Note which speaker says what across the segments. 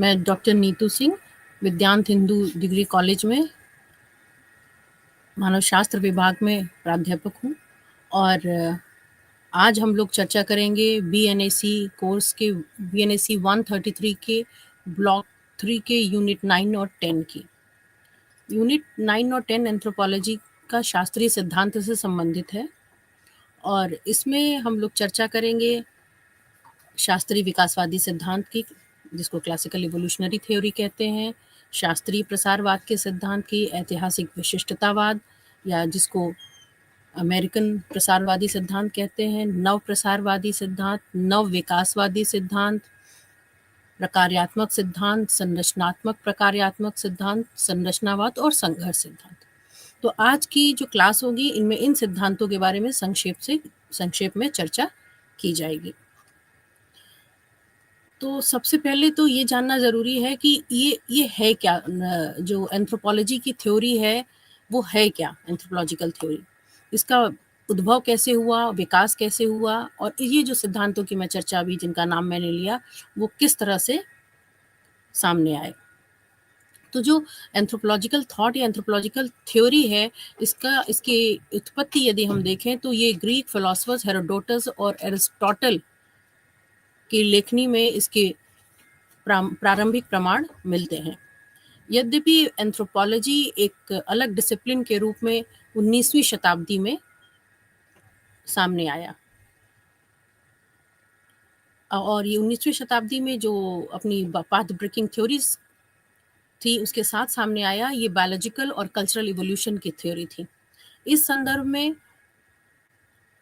Speaker 1: मैं doctor Neetu Singh Vidyant Hindu degree college में मानव शास्त्र विभाग में प्राध्यापक हूँ और आज हम लोग चर्चा करेंगे बीएनएसी कोर्स के बीएनएसी 133 के ब्लॉक 3 के यूनिट 9 और 10 की। यूनिट 9 और 10 एंथ्रोपोलॉजी का शास्त्रीय सिद्धांत से संबंधित है और इसमें हम लोग चर्चा करेंगे शास्त्रीय विकासवादी सिद्धांत की, जिसको क्लासिकल इवोल्यूशनरी थ्योरी कहते हैं, शास्त्रीय प्रसारवाद के सिद्धांत की, ऐतिहासिक विशिष्टतावाद या जिसको अमेरिकन प्रसारवादी सिद्धांत कहते हैं, नव प्रसारवादी सिद्धांत, नव विकासवादी सिद्धांत, प्रकार्यात्मक सिद्धांत, संरचनात्मक प्रकार्यात्मक सिद्धांत, संरचनावाद और संघर्ष सिद्धांत। तो आज की जो क्लास होगी इनमें इन सिद्धांतों के बारे में संक्षेप में चर्चा की जाएगी। तो सबसे पहले तो ये जानना ज़रूरी है कि ये है क्या, जो एंथ्रोपोलॉजी की थ्योरी है वो है क्या, एंथ्रोपोलॉजिकल थ्योरी, इसका उद्भव कैसे हुआ, विकास कैसे हुआ और ये जो सिद्धांतों की मैं चर्चा अभी जिनका नाम मैंने लिया वो किस तरह से सामने आए। तो जो एंथ्रोपोलॉजिकल थॉट या एंथ्रोपोलॉजिकल थ्योरी है इसकी उत्पत्ति यदि हम देखें तो ये ग्रीक फिलोसफर्स हेरोडोटस और एरिस्टोटल की लेखनी में इसके प्रारंभिक प्रमाण मिलते हैं। यद्यपि एंथ्रोपोलॉजी एक अलग डिसिप्लिन के रूप में 19वीं शताब्दी में सामने आया और ये 19वीं शताब्दी में जो अपनी पाथ ब्रेकिंग थ्योरीज थी उसके साथ सामने आया, ये बायोलॉजिकल और कल्चरल इवोल्यूशन की थ्योरी थी। इस संदर्भ में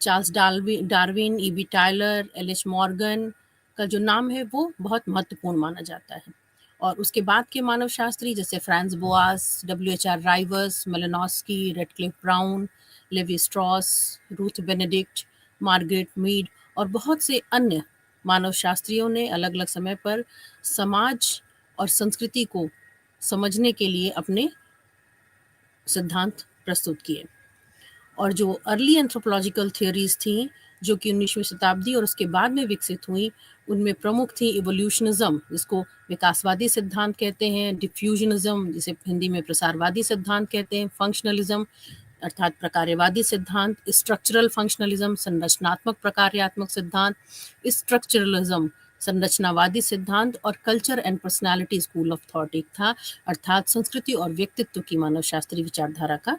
Speaker 1: Charles Darwin, EB Tylor, LH. Morgan का जो नाम है वो बहुत महत्वपूर्ण माना जाता है और उसके बाद के मानव शास्त्री जैसे Franz Boas, W.H.R. Rivers, Malinowski, Radcliffe Brown, Levi Strauss, Ruth Benedict, Margaret Mead और बहुत से अन्य मानव शास्त्रियों ने अलग अलग समय पर समाज और संस्कृति को समझने के लिए अपने सिद्धांत प्रस्तुत किए। और जो अर्ली एंथ्रोपोलॉजिकल थ्योरीज थी जो कि 19वीं शताब्दी और उसके बाद में विकसित हुई, उनमें प्रमुख थी इवोल्यूशनिज्म, जिसको विकासवादी सिद्धांत कहते हैं, डिफ्यूजनिज्म जिसे हिंदी में प्रसारवादी सिद्धांत कहते हैं, फंक्शनलिज्म अर्थात प्रकार्यवादी सिद्धांत, स्ट्रक्चरल फंक्शनलिज्म संरचनात्मक प्रकार्यात्मक सिद्धांत, स्ट्रक्चरलिज्म संरचनावादी सिद्धांत और culture and personality school of thought एक था, अर्थात संस्कृति और व्यक्तित्व की मानव शास्त्रीय विचारधारा का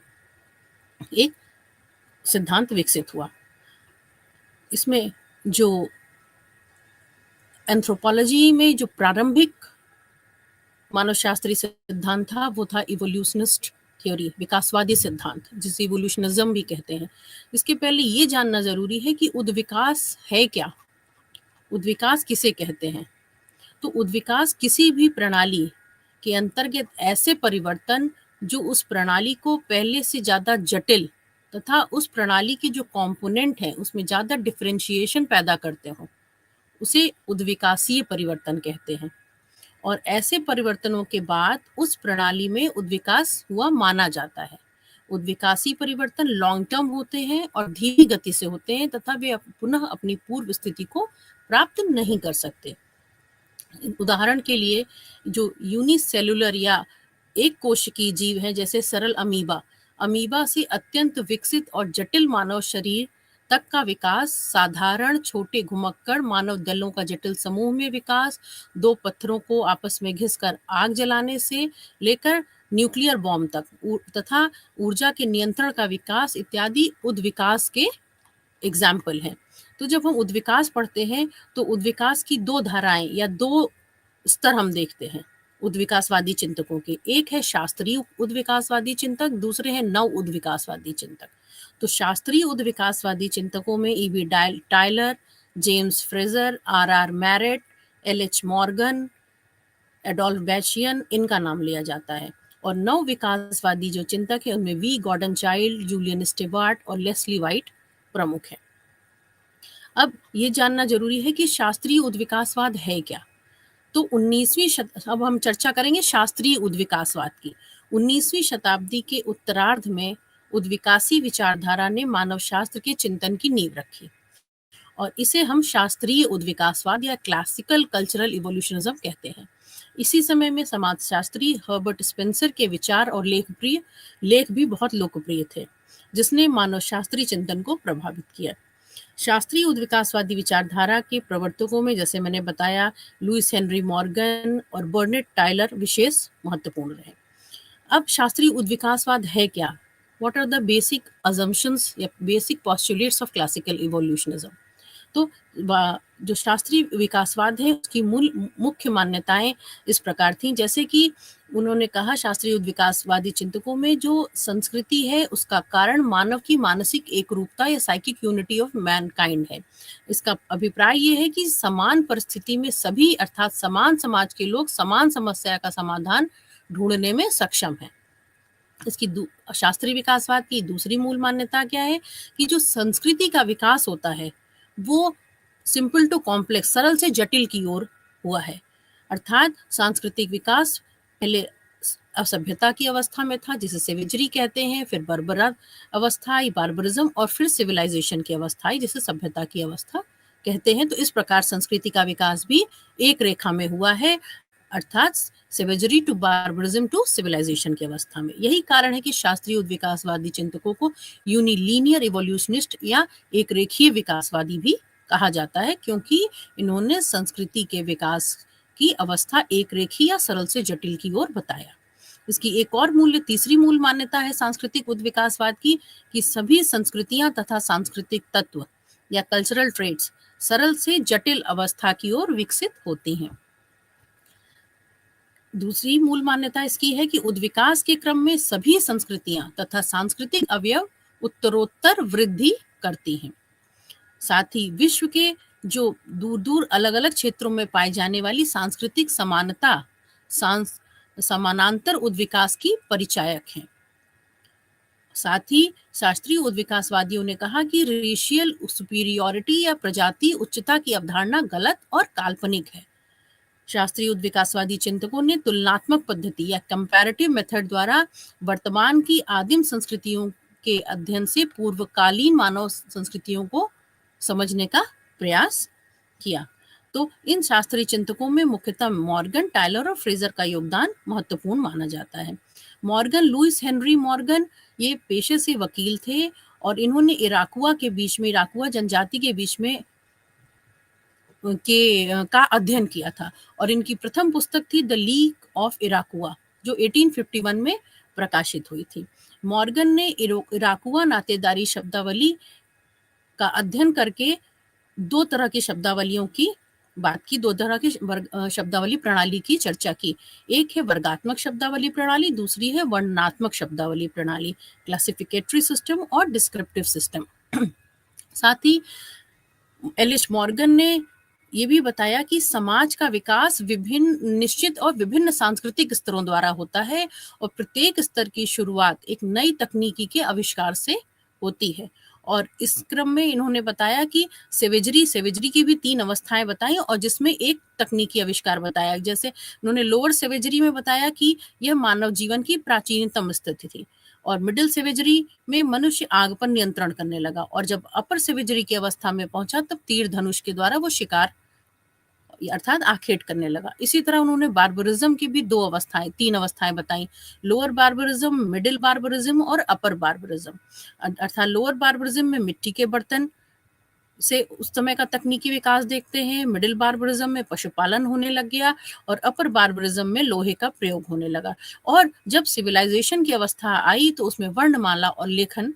Speaker 1: एक सिद्धांत विकसित हुआ। इसमें जो एंथ्रोपोलॉजी में जो प्रारंभिक मानव शास्त्रीय सिद्धांत था वो था इवोल्यूशनिस्ट थ्योरी, विकासवादी सिद्धांत जिसे इवोल्यूशनिज्म भी कहते हैं। इसके पहले ये जानना जरूरी है कि उद्विकास है क्या, उद्विकास किसे कहते हैं। तो उद्विकास किसी भी प्रणाली के अंतर्गत ऐसे परिवर्तन जो उस प्रणाली को पहले से ज्यादा जटिल तथा उस प्रणाली के जो कंपोनेंट हैं उसमें ज्यादा डिफरेंशिएशन पैदा करते हो, उसे उद्विकासीय परिवर्तन कहते हैं। और ऐसे परिवर्तनों के बाद उस प्रणाली में उद्विकास हुआ माना जाता है। उद्विकासी परिवर्तन लॉन्ग टर्म होते हैं और धीमी गति से होते हैं तथा वे पुनः अपनी पूर्व स्थिति को प्राप्त नहीं कर सकते। उदाहरण के लिए जो यूनिसेलुलर या एक कोशिकीय जीव है जैसे सरल अमीबा से अत्यंत विकसित और जटिल मानव शरीर तक का विकास, साधारण छोटे घुमक्कड़ मानव दलों का जटिल समूह में विकास, दो पत्थरों को आपस में घिसकर आग जलाने से लेकर न्यूक्लियर बॉम्ब तक तथा ऊर्जा के नियंत्रण का विकास इत्यादि उद्विकास के एग्जाम्पल हैं। तो जब हम उद्विकास पढ़ते हैं तो उद्विकास की दो धाराएं या दो स्तर हम देखते हैं उद्विकासवादी चिंतकों के। एक है शास्त्रीय उद्विकासवादी चिंतक, दूसरे हैं नव उद्विकासवादी चिंतक। तो शास्त्रीय उद्विकासवादी चिंतकों में EB Tylor, James Frazer, R Marett, LH. Morgan, Adolf Bastian इनका नाम लिया जाता है। और नव विकासवादी जो चिंतक है उनमें V Gordon Childe, Julian Steward और लेस्ली वाइट प्रमुख है। अब ये जानना जरूरी है कि शास्त्रीय उद्विकासवाद है क्या। तो अब हम चर्चा करेंगे शास्त्रीय उद्विकासवाद की। 19वीं शताब्दी के उत्तरार्ध में उद्विकासी विचारधारा ने मानव शास्त्र के चिंतन की नींव रखी और इसे हम शास्त्रीय उद्विकासवाद या क्लासिकल कल्चरल इवोल्यूशनिज्म कहते हैं। इसी समय में समाजशास्त्री हर्बर्ट स्पेंसर के विचार और लेख भी बहुत लोकप्रिय थे, जिसने मानवशास्त्री चिंतन को प्रभावित किया। शास्त्रीय उद्विकासवादी विचारधारा के प्रवर्तकों में, जैसे मैंने बताया, लुइस हेनरी मॉर्गन और बर्नेट टायलर विशेष महत्वपूर्ण रहे। अब शास्त्रीय उद्विकासवाद है क्या? What are the basic assumptions या basic postulates of classical evolutionism? तो जो शास्त्रीय विकासवाद है उसकी मुख्य मान्यताएं इस प्रकार थी, जैसे कि उन्होंने कहा शास्त्रीय उद्विकासवादी चिंतकों में जो संस्कृति है उसका कारण मानव की मानसिक एकरूपता या साइकिक यूनिटी ऑफ मैनकाइंड है। इसका अभिप्राय ये है कि समान परिस्थिति में सभी अर्थात समान समाज के लोग समान समस्या का समाधान ढूंढने में सक्षम है। इसकी शास्त्रीय विकासवाद की दूसरी मूल मान्यता क्या है कि जो संस्कृति का विकास होता है वो सिंपल टू कॉम्प्लेक्स, सरल से जटिल की ओर हुआ है। अर्थात सांस्कृतिक विकास पहले असभ्यता की अवस्था में था, जिसे सेवेजरी कहते हैं, फिर बर्बरा अवस्था आई बार्बरिज्म, और फिर सिविलाइजेशन की अवस्था आई जिसे सभ्यता की अवस्था कहते हैं। तो इस प्रकार संस्कृति का विकास भी एक रेखा में हुआ है, अर्थात savagery to barbarism to civilisation की अवस्था में। यही कारण है कि शास्त्रीय उद्विकासवादी चिंतकों को यूनिलीनियर इवोल्यूशनिस्ट या एक रेखीय विकासवादी भी कहा जाता है, क्योंकि इन्होंने संस्कृति के विकास की अवस्था एक रेखीय या सरल से जटिल की ओर बताया। इसकी एक और तीसरी मूल मान्यता है सांस्कृतिक उद्विकासवाद की कि सभी संस्कृतियां तथा सांस्कृतिक तत्व या कल्चरल ट्रेड्स सरल से जटिल अवस्था की ओर विकसित होती हैं। दूसरी मूल मान्यता इसकी है कि उद्विकास के क्रम में सभी संस्कृतियां तथा सांस्कृतिक अवयव उत्तरोत्तर वृद्धि करती हैं। साथ ही विश्व के जो दूर दूर अलग अलग क्षेत्रों में पाई जाने वाली सांस्कृतिक समानता समानांतर उद्विकास की परिचायक है। साथ ही शास्त्रीय उद्विकासवादियों ने कहा कि रेशियल सुपीरियॉरिटी या प्रजाति उच्चता की अवधारणा गलत और काल्पनिक है। शास्त्रीय उद्विकासवादी चिंतकों ने तुलनात्मक पद्धति या कंपैरेटिव मेथड द्वारा वर्तमान की आदिम संस्कृतियों के अध्ययन से पूर्वकालीन मानव संस्कृतियों को समझने का प्रयास किया। तो इन शास्त्रीय चिंतकों में मुख्यतः मॉर्गन, टायलर और फ्रेजर का योगदान महत्वपूर्ण माना जाता है। मॉर्गन, लुइस हेनरी मॉर्गन, ये पेशे से वकील थे और इन्होंने इराकुआ जनजाति के बीच में का अध्ययन किया था, और इनकी प्रथम पुस्तक थी द लीग ऑफ इराकुआ, जो 1851 में प्रकाशित हुई थी। मॉर्गन ने इराकुआ नातेदारी शब्दावली का अध्ययन करके दो तरह की शब्दावलियों की बात की, दो तरह की शब्दावली प्रणाली की चर्चा की। एक है वर्गात्मक शब्दावली प्रणाली, दूसरी है वर्णनात्मक शब्दावली प्रणाली, क्लासिफिकेटरी सिस्टम और डिस्क्रिप्टिव सिस्टम। साथ ही एलिस मॉर्गन ने ये भी बताया कि समाज का विकास निश्चित और विभिन्न सांस्कृतिक स्तरों द्वारा होता है और प्रत्येक स्तर की शुरुआत एक नई तकनीकी के आविष्कार से होती है। और इस क्रम में इन्होंने बताया कि सेवेजरी की भी 3 अवस्थाएं बताई और जिसमें एक तकनीकी आविष्कार बताया। जैसे उन्होंने लोअर सेवेजरी में बताया कि यह मानव जीवन की प्राचीनतम स्थिति थी, और मिडिल सेवेजरी में मनुष्य आग पर नियंत्रण करने लगा, और जब अपर सेवेजरी की अवस्था में पहुंचा तब तीर धनुष के द्वारा वो शिकार अर्थात आखेट करने लगा। इसी तरह उन्होंने बार्बरिज्म की भी 3 अवस्थाएं बताई, लोअर बार्बरिज्म, मिडिल बार्बरिज्म और अपर बार्बरिज्म। अर्थात लोअर बार्बरिज्म में मिट्टी के बर्तन से उस समय का तकनीकी विकास देखते हैं, मिडिल बार्बरिज्म में पशुपालन होने लग गया और अपर बार्बरिज्म में लोहे का प्रयोग होने लगा। और जब सिविलाइजेशन की अवस्था आई तो उसमें वर्णमाला और लेखन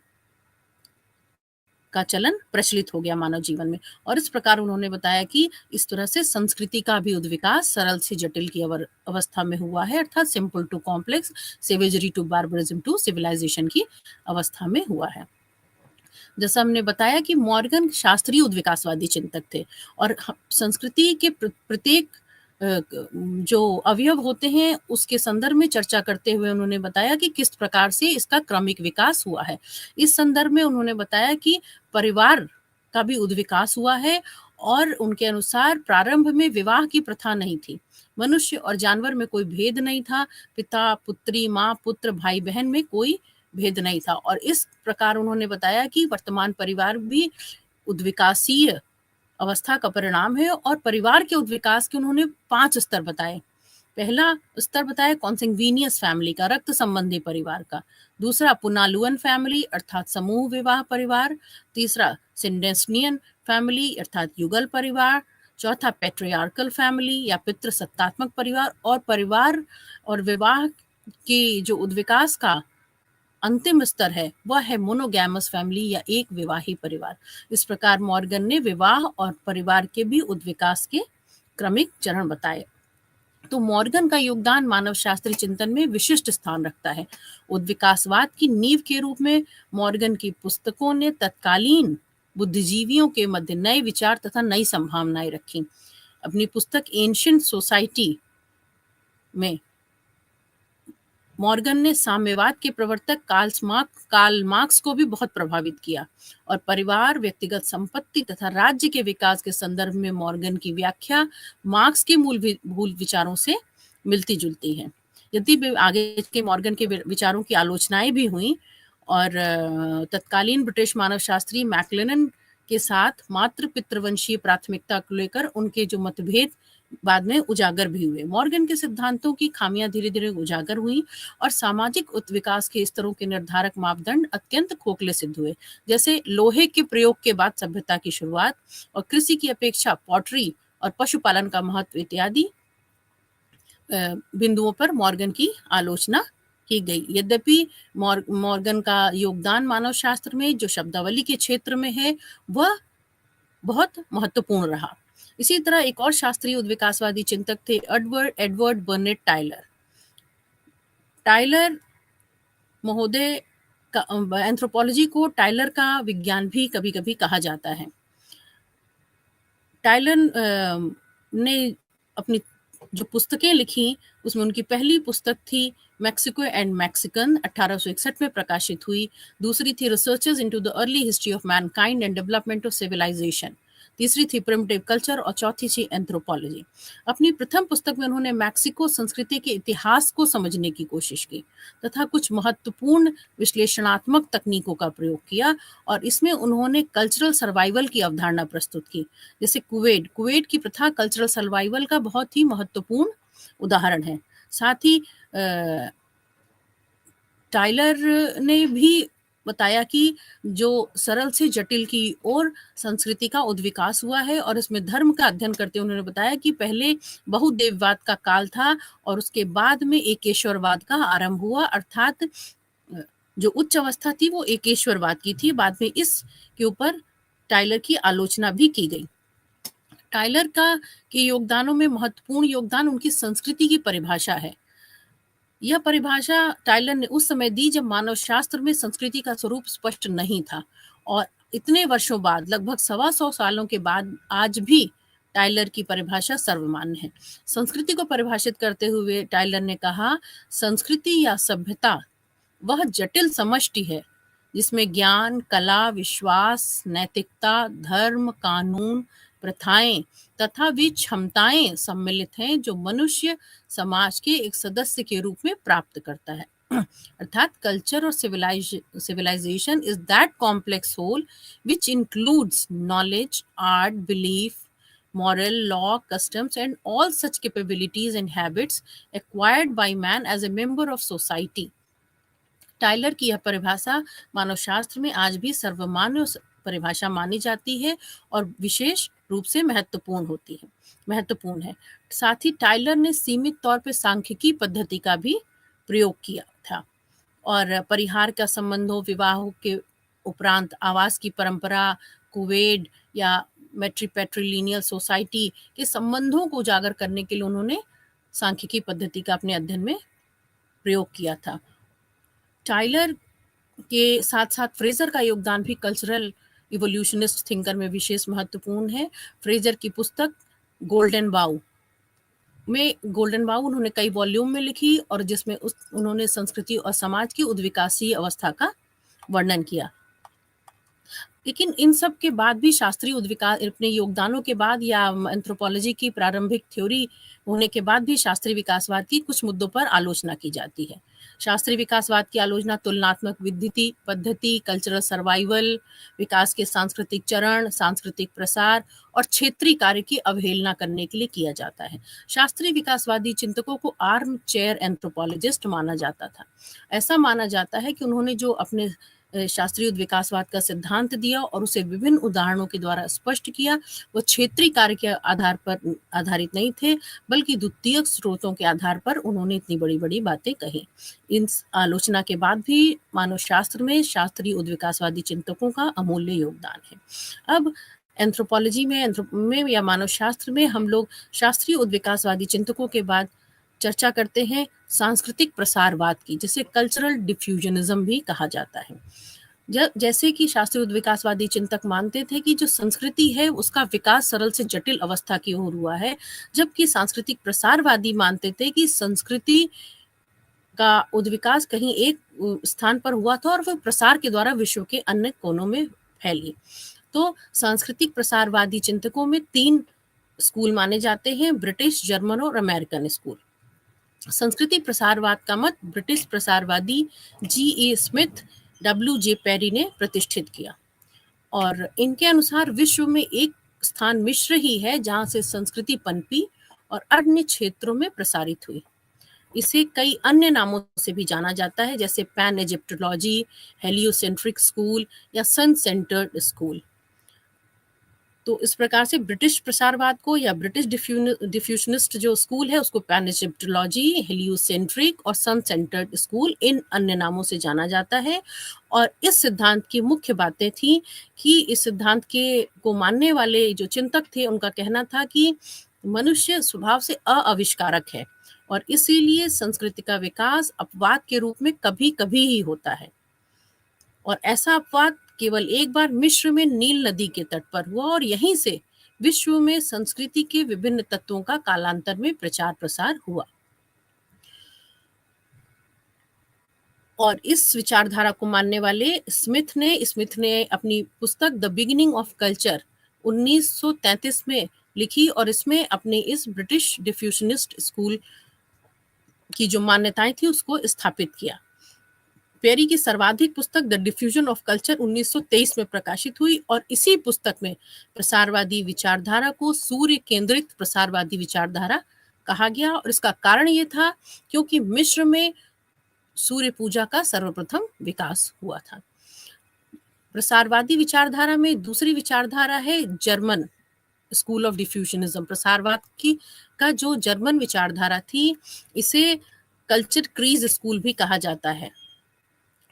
Speaker 1: का चलन प्रचलित हो गया मानव जीवन में। और इस प्रकार उन्होंने बताया कि इस तरह से संस्कृति का भी उद्विकास सरल से जटिल की अवस्था में हुआ है, अर्थात simple to complex, savagery to barbarism to civilisation की अवस्था में हुआ है। जैसा हमने बताया कि मॉर्गन शास्त्रीय उद्विकासवादी चिंतक थे और संस्कृति के प्रत्येक जो अवयव होते हैं उसके संदर्भ में चर्चा करते हुए उन्होंने बताया कि किस प्रकार से इसका क्रमिक विकास हुआ है। इस संदर्भ में उन्होंने बताया कि परिवार का भी उद्विकास हुआ है और उनके अनुसार प्रारंभ में विवाह की प्रथा नहीं थी, मनुष्य और जानवर में कोई भेद नहीं था, पिता पुत्री, माँ पुत्र, भाई बहन में कोई भेद नहीं था। और इस प्रकार उन्होंने बताया कि वर्तमान परिवार भी उद्विकासीय अवस्था का परिणाम है और परिवार के उद्विकास के उन्होंने 5 स्तर बताए, पहला स्तर बताया कॉन्सेंग्विनियस फैमिली का, रक्त संबंधी परिवार का। दूसरा पुनालुअन फैमिली अर्थात समूह विवाह परिवार। तीसरा सिंडेस्नियन फैमिली अर्थात युगल परिवार। चौथा पैट्रियार्कल फैमिली या पितृसत्तात्मक परिवार और विवाह की जो उद्विकास का अंतिम स्तर है वह है मोनोगैमस फैमिली या एक विवाही परिवार। इस प्रकार मॉर्गन ने विवाह और परिवार के भी उद्विकास के क्रमिक चरण बताए। तो मॉर्गन का योगदान मानव शास्त्रीय चिंतन में विशिष्ट स्थान रखता है। उद्विकासवाद की नींव के रूप में मॉर्गन की पुस्तकों ने तत्कालीन बुद्धिजीवियों के मध्य नए विचार तथा नई संभावनाएं रखी। अपनी पुस्तक एंशिएंट सोसाइटी में मॉर्गन ने साम्यवाद के प्रवर्तक कार्ल मार्क्स को भी बहुत प्रभावित किया और परिवार, व्यक्तिगत संपत्ति तथा राज्य के विकास के संदर्भ में मॉर्गन की व्याख्या मार्क्स के मूल विचारों से मिलती जुलती है। यदि आगे के मॉर्गन के विचारों की आलोचनाएं भी हुई और तत्कालीन ब्रिटिश मानव शास्त्री मैक्लेनन के साथ मात्र पितृवंशीय प्राथमिकता को लेकर उनके जो मतभेद बाद में उजागर भी हुए। मॉर्गन के सिद्धांतों की खामियां धीरे धीरे उजागर हुई और सामाजिक उत्विकास के स्तरों के निर्धारक मापदंड अत्यंत खोखले सिद्ध हुए, जैसे लोहे के प्रयोग के बाद सभ्यता की शुरुआत और कृषि की अपेक्षा पॉटरी और पशुपालन का महत्व इत्यादि बिंदुओं पर मॉर्गन की आलोचना की गई। यद्यपि मॉर्गन का योगदान मानव शास्त्र में जो शब्दावली के क्षेत्र में है वह बहुत महत्वपूर्ण रहा। इसी तरह एक और शास्त्रीय उद्विकासवादी चिंतक थे एडवर्ड बर्नेट टाइलर। टाइलर महोदय का एंथ्रोपोलॉजी को टाइलर का विज्ञान भी कभी कभी कहा जाता है। टाइलर ने अपनी जो पुस्तकें लिखी उसमें उनकी पहली पुस्तक थी मैक्सिको एंड मैक्सिकन 1861 में प्रकाशित हुई। दूसरी थी researches into the early history of mankind and development of civilisation. तीसरी थी प्रिमिटिव कल्चर और चौथी थी एंथ्रोपोलॉजी। अपनी प्रथम पुस्तक में उन्होंने मैक्सिको संस्कृति के इतिहास को समझने की कोशिश की तथा कुछ महत्वपूर्ण विश्लेषणात्मक तकनीकों का प्रयोग किया और इसमें उन्होंने कल्चरल सर्वाइवल की अवधारणा प्रस्तुत की। जैसे कुवैत की प्रथा कल्चरल सर्वाइवल का बहुत ही महत्वपूर्ण उदाहरण है। साथ ही टाइलर ने भी बताया कि जो सरल से जटिल की ओर संस्कृति का उद्विकास हुआ है और इसमें धर्म का अध्ययन करते उन्होंने बताया कि पहले बहुदेववाद का काल था और उसके बाद में एकेश्वरवाद का आरंभ हुआ, अर्थात जो उच्च अवस्था थी वो एकेश्वरवाद की थी। बाद में इसके ऊपर टाइलर की आलोचना भी की गई। टाइलर के योगदानों में महत्वपूर्ण योगदान उनकी संस्कृति की परिभाषा है। यह परिभाषा टाइलर ने उस समय दी जब मानव शास्त्र में संस्कृति का स्वरूप स्पष्ट नहीं था और इतने वर्षों बाद, लगभग 125 सालों के बाद आज भी टाइलर की परिभाषा सर्वमान्य है। संस्कृति को परिभाषित करते हुए टाइलर ने कहा, संस्कृति या सभ्यता वह जटिल समष्टि है जिसमें ज्ञान, कला, विश्वास, नैतिकता, धर्म, कानून, प्रथाएं तथा वी क्षमताएं सम्मिलित हैं जो मनुष्य समाज के एक सदस्य के रूप में प्राप्त करता है। अर्थात कल्चर और civilisation is that complex whole which includes knowledge, art, belief, moral, law, customs and all such capabilities and habits acquired by man as a member of society. Tylor की यह परिभाषा मानव शास्त्र में आज भी सर्वमान्य परिभाषा मानी जाती है और विशेष रूप से महत्वपूर्ण है। साथ ही टाइलर ने सीमित तौर पर सांख्यिकी पद्धति का भी प्रयोग किया था और परिहार का संबंधों, विवाहों के उपरांत आवास की परंपरा, कुवैत या मैट्रिपैट्रिलिनियल सोसाइटी के संबंधों को उजागर करने के लिए उन्होंने सांख्यिकी पद्धति का अपने अध्ययन में प्रयोग किया था। टाइलर के साथ साथ फ्रेजर का योगदान भी कल्चरल इवोल्यूशनिस्ट थिंकर में विशेष महत्वपूर्ण है। फ्रेजर की पुस्तक गोल्डन बाउ उन्होंने कई वॉल्यूम में लिखी और जिसमें उन्होंने संस्कृति और समाज की उद्विकासीय अवस्था का वर्णन किया। लेकिन इन सब के बाद भी शास्त्रीय उद्विकास अपने योगदानों के बाद या एंथ्रोपोलॉजी की प्रारंभिक थ्योरी होने के बाद भी शास्त्रीय विकासवाद की कुछ मुद्दों पर आलोचना की जाती है। शास्त्रीय विकासवाद की आलोचना तुलनात्मक विद्धि पद्धति, कल्चरल सर्वाइवल, विकास के सांस्कृतिक चरण, सांस्कृतिक प्रसार और क्षेत्रीय कार्य की अवहेलना करने के लिए किया जाता है। शास्त्रीय विकासवादी चिंतकों को आर्म चेयर एंथ्रोपोलॉजिस्ट माना जाता था। ऐसा माना जाता है कि उन्होंने जो अपने शास्त्रीय विकासवाद का सिद्धांत दिया और उसे विभिन्न उदाहरणों के द्वारा स्पष्ट किया, वो क्षेत्रीय कार्य के आधार पर आधारित नहीं थे, बल्कि द्वितीयक स्रोतों के आधार पर उन्होंने इतनी बड़ी-बड़ी बातें कही। इन आलोचना के बाद भी मानव शास्त्र में शास्त्रीय उद्विकासवादी चिंतकों का अमूल्य योगदान है। अब एंथ्रोपोलॉजी में या मानव शास्त्र में हम लोग शास्त्रीय उद्विकासवादी चिंतकों के बाद चर्चा करते हैं सांस्कृतिक प्रसारवाद की, जिसे कल्चरल डिफ्यूजनिज्म भी कहा जाता है। जैसे कि शास्त्रीय उद्विकासवादी चिंतक मानते थे कि जो संस्कृति है उसका विकास सरल से जटिल अवस्था की ओर हुआ है, जबकि सांस्कृतिक प्रसारवादी मानते थे कि संस्कृति का उद्विकास कहीं एक स्थान पर हुआ था और वह प्रसार के द्वारा विश्व के अन्य कोनों में फैली। तो सांस्कृतिक प्रसारवादी चिंतकों में 3 स्कूल माने जाते हैं, ब्रिटिश, जर्मन और अमेरिकन स्कूल। संस्कृति प्रसारवाद का मत British प्रसारवादी G.A. Smith, W.J. Peri ने प्रतिष्ठित किया और इनके अनुसार विश्व में एक स्थान मिस्र ही है जहां से संस्कृति पनपी और अन्य क्षेत्रों में प्रसारित हुई। इसे कई अन्य नामों से भी जाना जाता है, जैसे पैन इजिप्टोलॉजी, हेलियोसेंट्रिक स्कूल या सन सेंटर्ड स्कूल। तो इस प्रकार से ब्रिटिश प्रसारवाद को या ब्रिटिश डिफ्यूजनिस्ट जो स्कूल है उसको पैन इजिप्टोलॉजी, हेलियोसेंट्रिक और सन सेंटर्ड स्कूल इन अन्य नामों से जाना जाता है। और इस सिद्धांत की मुख्य बातें थी कि इस सिद्धांत के को मानने वाले जो चिंतक थे उनका कहना था कि मनुष्य स्वभाव से अआविष्कारक है और इसीलिए संस्कृति का विकास अपवाद के रूप में कभी-कभी ही होता है। और ऐसा अपवाद केवल एक बार मिस्र में नील नदी के तट पर हुआ और यहीं से विश्व में संस्कृति के विभिन्न तत्वों का कालांतर में प्रचार प्रसार हुआ। और इस विचारधारा को मानने वाले स्मिथ ने अपनी पुस्तक द बिगिनिंग ऑफ कल्चर 1933 में लिखी और इसमें अपने इस ब्रिटिश डिफ्यूजनिस्ट स्कूल की जो मान्यताएं थी उसको स्थापित किया। पेरी की सर्वाधिक पुस्तक द डिफ्यूजन ऑफ कल्चर 1923 में प्रकाशित हुई और इसी पुस्तक में प्रसारवादी विचारधारा को सूर्य केंद्रित प्रसारवादी विचारधारा कहा गया और इसका कारण ये था क्योंकि मिस्र में सूर्य पूजा का सर्वप्रथम विकास हुआ था। प्रसारवादी विचारधारा में दूसरी विचारधारा है जर्मन स्कूल ऑफ डिफ्यूजनिज्म। प्रसारवाद की का जो जर्मन विचारधारा थी इसे कल्चर क्रीज स्कूल भी कहा जाता है।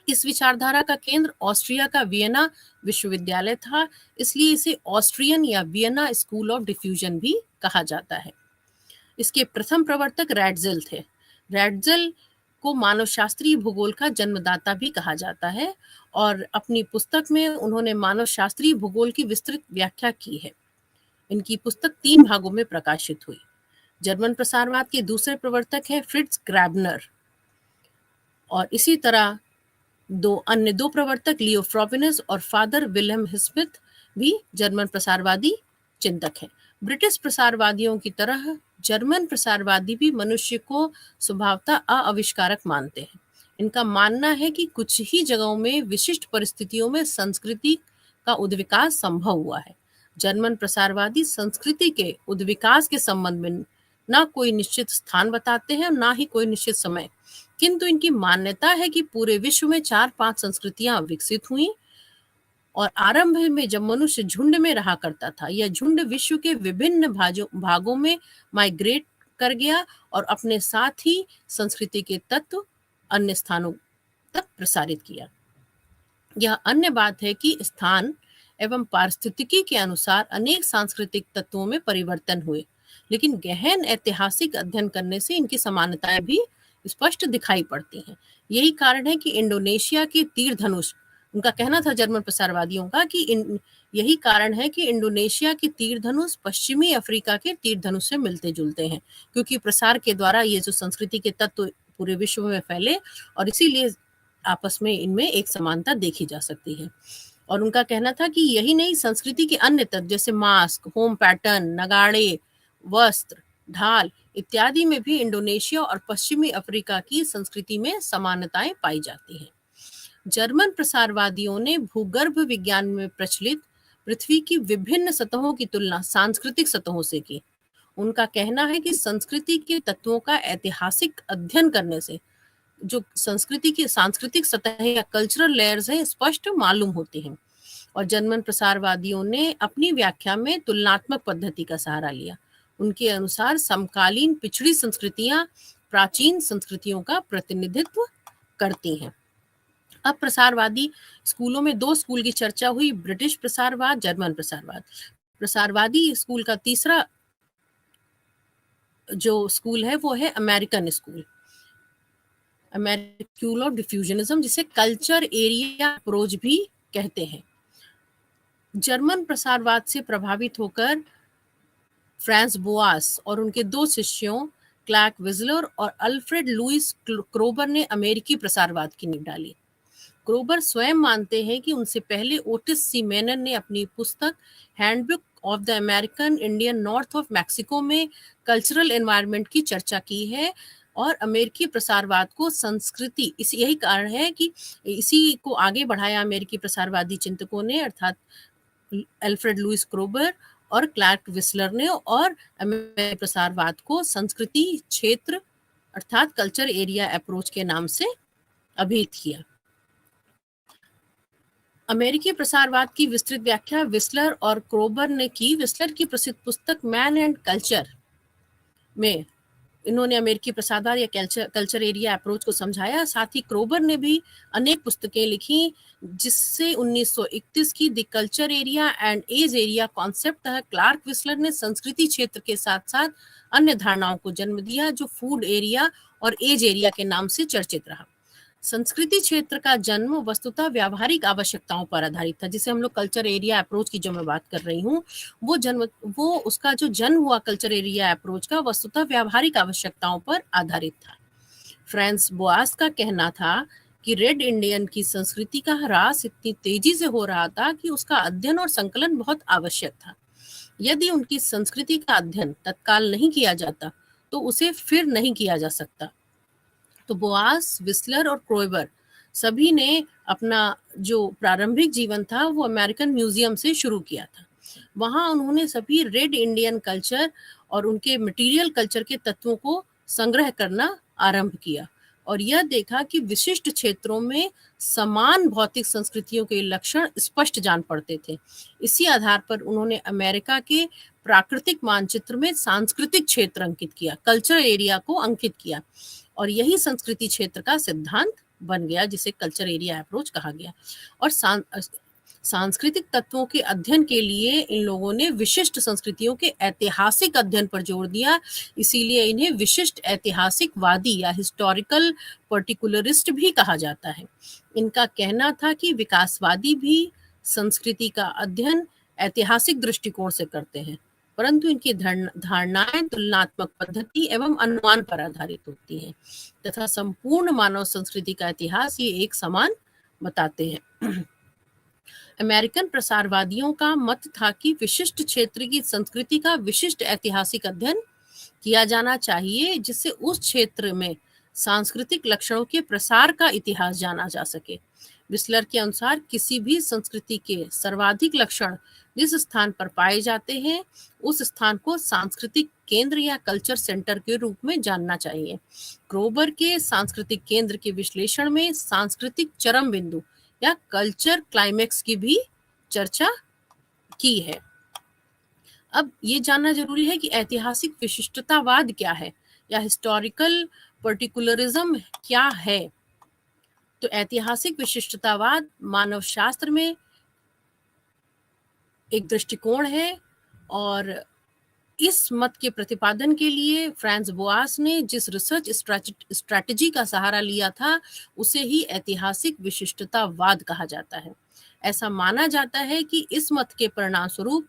Speaker 1: इस विचारधारा का केंद्र ऑस्ट्रिया का वियना विश्वविद्यालय था, इसलिए इसे ऑस्ट्रियन या वियना स्कूल ऑफ डिफ्यूजन भी कहा जाता है। इसके प्रथम प्रवर्तक रैट्जेल थे। रैट्जेल को मानवशास्त्रीय भूगोल का जन्मदाता भी कहा जाता है और अपनी पुस्तक में उन्होंने मानवशास्त्रीय भूगोल की विस्तृत व्याख्या की है। इनकी पुस्तक 3 भागों में प्रकाशित हुई। जर्मन प्रसारवाद के दूसरे प्रवर्तक हैं फ्रिट्ज ग्रैबनर और इसी तरह अन्य दो प्रवर्तक लियो फ्रॉबिनस और फादर विल्हेम स्मिथ भी जर्मन प्रसारवादी चिंतक हैं। ब्रिटिश प्रसारवादियों की तरह जर्मन प्रसारवादी भी मनुष्य को स्वभावतः अआविष्कारक मानते हैं। इनका मानना है कि कुछ ही जगहों में विशिष्ट परिस्थितियों में संस्कृति का उद्विकास संभव हुआ है। जर्मन प्रसारवादी संस्कृति के उद्विकास के संबंध में ना कोई निश्चित स्थान बताते हैं और ना ही कोई निश्चित समय, किंतु इनकी मान्यता है कि पूरे विश्व में 4-5 संस्कृतियां विकसित हुई और आरंभ में जब मनुष्य झुंड में रहा करता था यह झुंड विश्व के विभिन्न भागों में माइग्रेट कर गया और अपने साथ ही संस्कृति के तत्व अन्य स्थानों तक प्रसारित किया। यह अन्य बात है कि स्थान एवं पारिस्थितिकी के अनुसार अनेक सांस्कृतिक तत्वों में परिवर्तन हुए, लेकिन गहन ऐतिहासिक अध्ययन करने से इनकी समानताएं भी स्पष्ट दिखाई पड़ती हैं। यही कारण है कि इंडोनेशिया के तीर धनुष, उनका कहना था जर्मन प्रसारवादियों का कि यही कारण है कि इंडोनेशिया के तीर धनुष पश्चिमी अफ्रीका के तीर धनुष से मिलते जुलते हैं, क्योंकि प्रसार के द्वारा ये जो संस्कृति के तत्व पूरे विश्व में फैले और इसीलिए आपस में इनमें एक समानता देखी जा सकती है। और उनका कहना था कि यही नहीं, संस्कृति के अन्य तत्व जैसे मास्क, होम पैटर्न, नगाड़े, वस्त्र, ढाल इत्यादि में भी इंडोनेशिया और पश्चिमी अफ्रीका की संस्कृति में समानताएं पाई जाती हैं। जर्मन प्रसारवादियों ने भूगर्भ विज्ञान में प्रचलित पृथ्वी की विभिन्न सतहों की तुलना सांस्कृतिक सतहों से की। उनका कहना है कि संस्कृति के तत्वों का ऐतिहासिक अध्ययन करने से जो संस्कृति की सांस्कृतिक सतहें या कल्चरल लेयर्स हैं स्पष्ट मालूम होती हैं। और जर्मन प्रसारवादियों ने अपनी व्याख्या में तुलनात्मक पद्धति का सहारा लिया। उनके अनुसार समकालीन पिछड़ी संस्कृतियां प्राचीन संस्कृतियों का प्रतिनिधित्व करती हैं। अब प्रसारवादी स्कूलों में दो स्कूल की चर्चा हुई, ब्रिटिश प्रसारवाद, जर्मन प्रसारवाद। प्रसारवादी स्कूल का तीसरा जो स्कूल है वो है American school, American school of diffusionism, जिसे कल्चर एरिया अप्रोच भी कहते हैं। जर्मन प्रसारवाद से प्रभावित होकर फ्रांस बोआस और उनके दो शिष्यों क्लार्क विजलर और अल्फ्रेड लुइस क्रोबर ने अमेरिकी प्रसारवाद की नींव डाली। क्रोबर स्वयं मानते हैं कि उनसे पहले ओटिस सी मेनन ने अपनी पुस्तक handbook of the American Indian north of Mexico में कल्चरल एनवायरनमेंट की चर्चा की है। और अमेरिकी प्रसारवाद को संस्कृति, इस यही कारण है कि इसी को आगे बढ़ाया अमेरिकी प्रसारवादी चिंतकों ने, अर्थात अल्फ्रेड लुइस क्रोबर और क्लार्क विस्लर ने, और अमेरिकी प्रसारवाद को संस्कृति क्षेत्र अर्थात कल्चर एरिया अप्रोच के नाम से अभिहित किया। अमेरिकी प्रसारवाद की विस्तृत व्याख्या विस्लर और क्रोबर ने की। विस्लर की प्रसिद्ध पुस्तक मैन एंड कल्चर में इन्होंने अमेरिकी प्रसारवाद या कल्चर एरिया अप्रोच को समझाया। साथ ही क्रोबर ने भी अनेक पुस्तकें लिखी, जिससे 1931 की the culture area and age area concept तहत क्लार्क विस्लर ने संस्कृति क्षेत्र के साथ साथ अन्य धारणाओं को जन्म दिया, जो फूड एरिया और एज एरिया के नाम से चर्चित रहा। संस्कृति क्षेत्र का जन्म वस्तुतः व्यावहारिक आवश्यकताओं पर आधारित था, जिसे हम लोग कल्चर एरिया अप्रोच की जो मैं बात कर रही हूँ, वो उसका जो जन्म हुआ कल्चर एरिया अप्रोच का वस्तुतः व्यावहारिक आवश्यकताओं पर आधारित था। फ्रांस बोआस का कहना था कि रेड इंडियन की संस्कृति का ह्रास इतनी तेजी से हो रहा था कि उसका अध्ययन और संकलन बहुत आवश्यक था। यदि उनकी संस्कृति का अध्ययन तत्काल नहीं किया जाता तो उसे फिर नहीं किया जा सकता। तो बोआस, विस्लर और क्रोबर सभी ने अपना जो प्रारंभिक जीवन था वो अमेरिकन म्यूजियम से शुरू किया था। वहां उन्होंने सभी रेड इंडियन कल्चर और उनके मटेरियल कल्चर के तत्वों को संग्रह करना आरंभ किया और यह देखा कि विशिष्ट क्षेत्रों में समान भौतिक संस्कृतियों के लक्षण स्पष्ट जान पड़ते थे। इसी आधार पर उन्होंने अमेरिका के प्राकृतिक मानचित्र में सांस्कृतिक क्षेत्र अंकित किया, कल्चर एरिया को अंकित किया, और यही संस्कृति क्षेत्र का सिद्धांत बन गया, जिसे कल्चर एरिया अप्रोच कहा गया। और सांस्कृतिक तत्वों के अध्ययन के लिए इन लोगों ने विशिष्ट संस्कृतियों के ऐतिहासिक अध्ययन पर जोर दिया, इसीलिए इन्हें विशिष्ट ऐतिहासिकवादी या हिस्टोरिकल पर्टिकुलरिस्ट भी कहा जाता है। इनका कहना था कि विकासवादी भी संस्कृति का अध्ययन ऐतिहासिक दृष्टिकोण से करते हैं, परंतु इनकी धारणाएं तुलनात्मक पद्धति एवं अनुमान पर आधारित होती हैं तथा संपूर्ण मानव संस्कृति का इतिहास ये एक समान बताते हैं। अमेरिकन प्रसारवादियों का मत था कि विशिष्ट क्षेत्र की संस्कृति का विशिष्ट ऐतिहासिक अध्ययन किया जाना चाहिए, जिससे उस क्षेत्र में सांस्कृतिक लक्षणों के प्रसार का इतिहास जाना जा सके। विस्लर के अनुसार किसी भी संस्कृति के सर्वाधिक लक्षण जिस स्थान पर पाए जाते हैं उस स्थान को सांस्कृतिक केंद्र या कल्चर सेंटर के रूप में जानना चाहिए। क्रोबर के सांस्कृतिक केंद्र के विश्लेषण में सांस्कृतिक चरम बिंदु या कल्चर क्लाइमेक्स की भी चर्चा की है। अब ये जानना जरूरी है कि ऐतिहासिक विशिष्टतावाद क्या है या हिस्टोरिकल पर्टिकुलरिज्म क्या है। तो ऐतिहासिक विशिष्टतावाद मानव शास्त्र में एक दृष्टिकोण है और इस मत के प्रतिपादन के लिए फ्रांस बोआस ने जिस रिसर्च स्ट्रैटेजी का सहारा लिया था उसे ही ऐतिहासिक विशिष्टतावाद कहा जाता है। ऐसा माना जाता है कि इस मत के परिणाम स्वरूप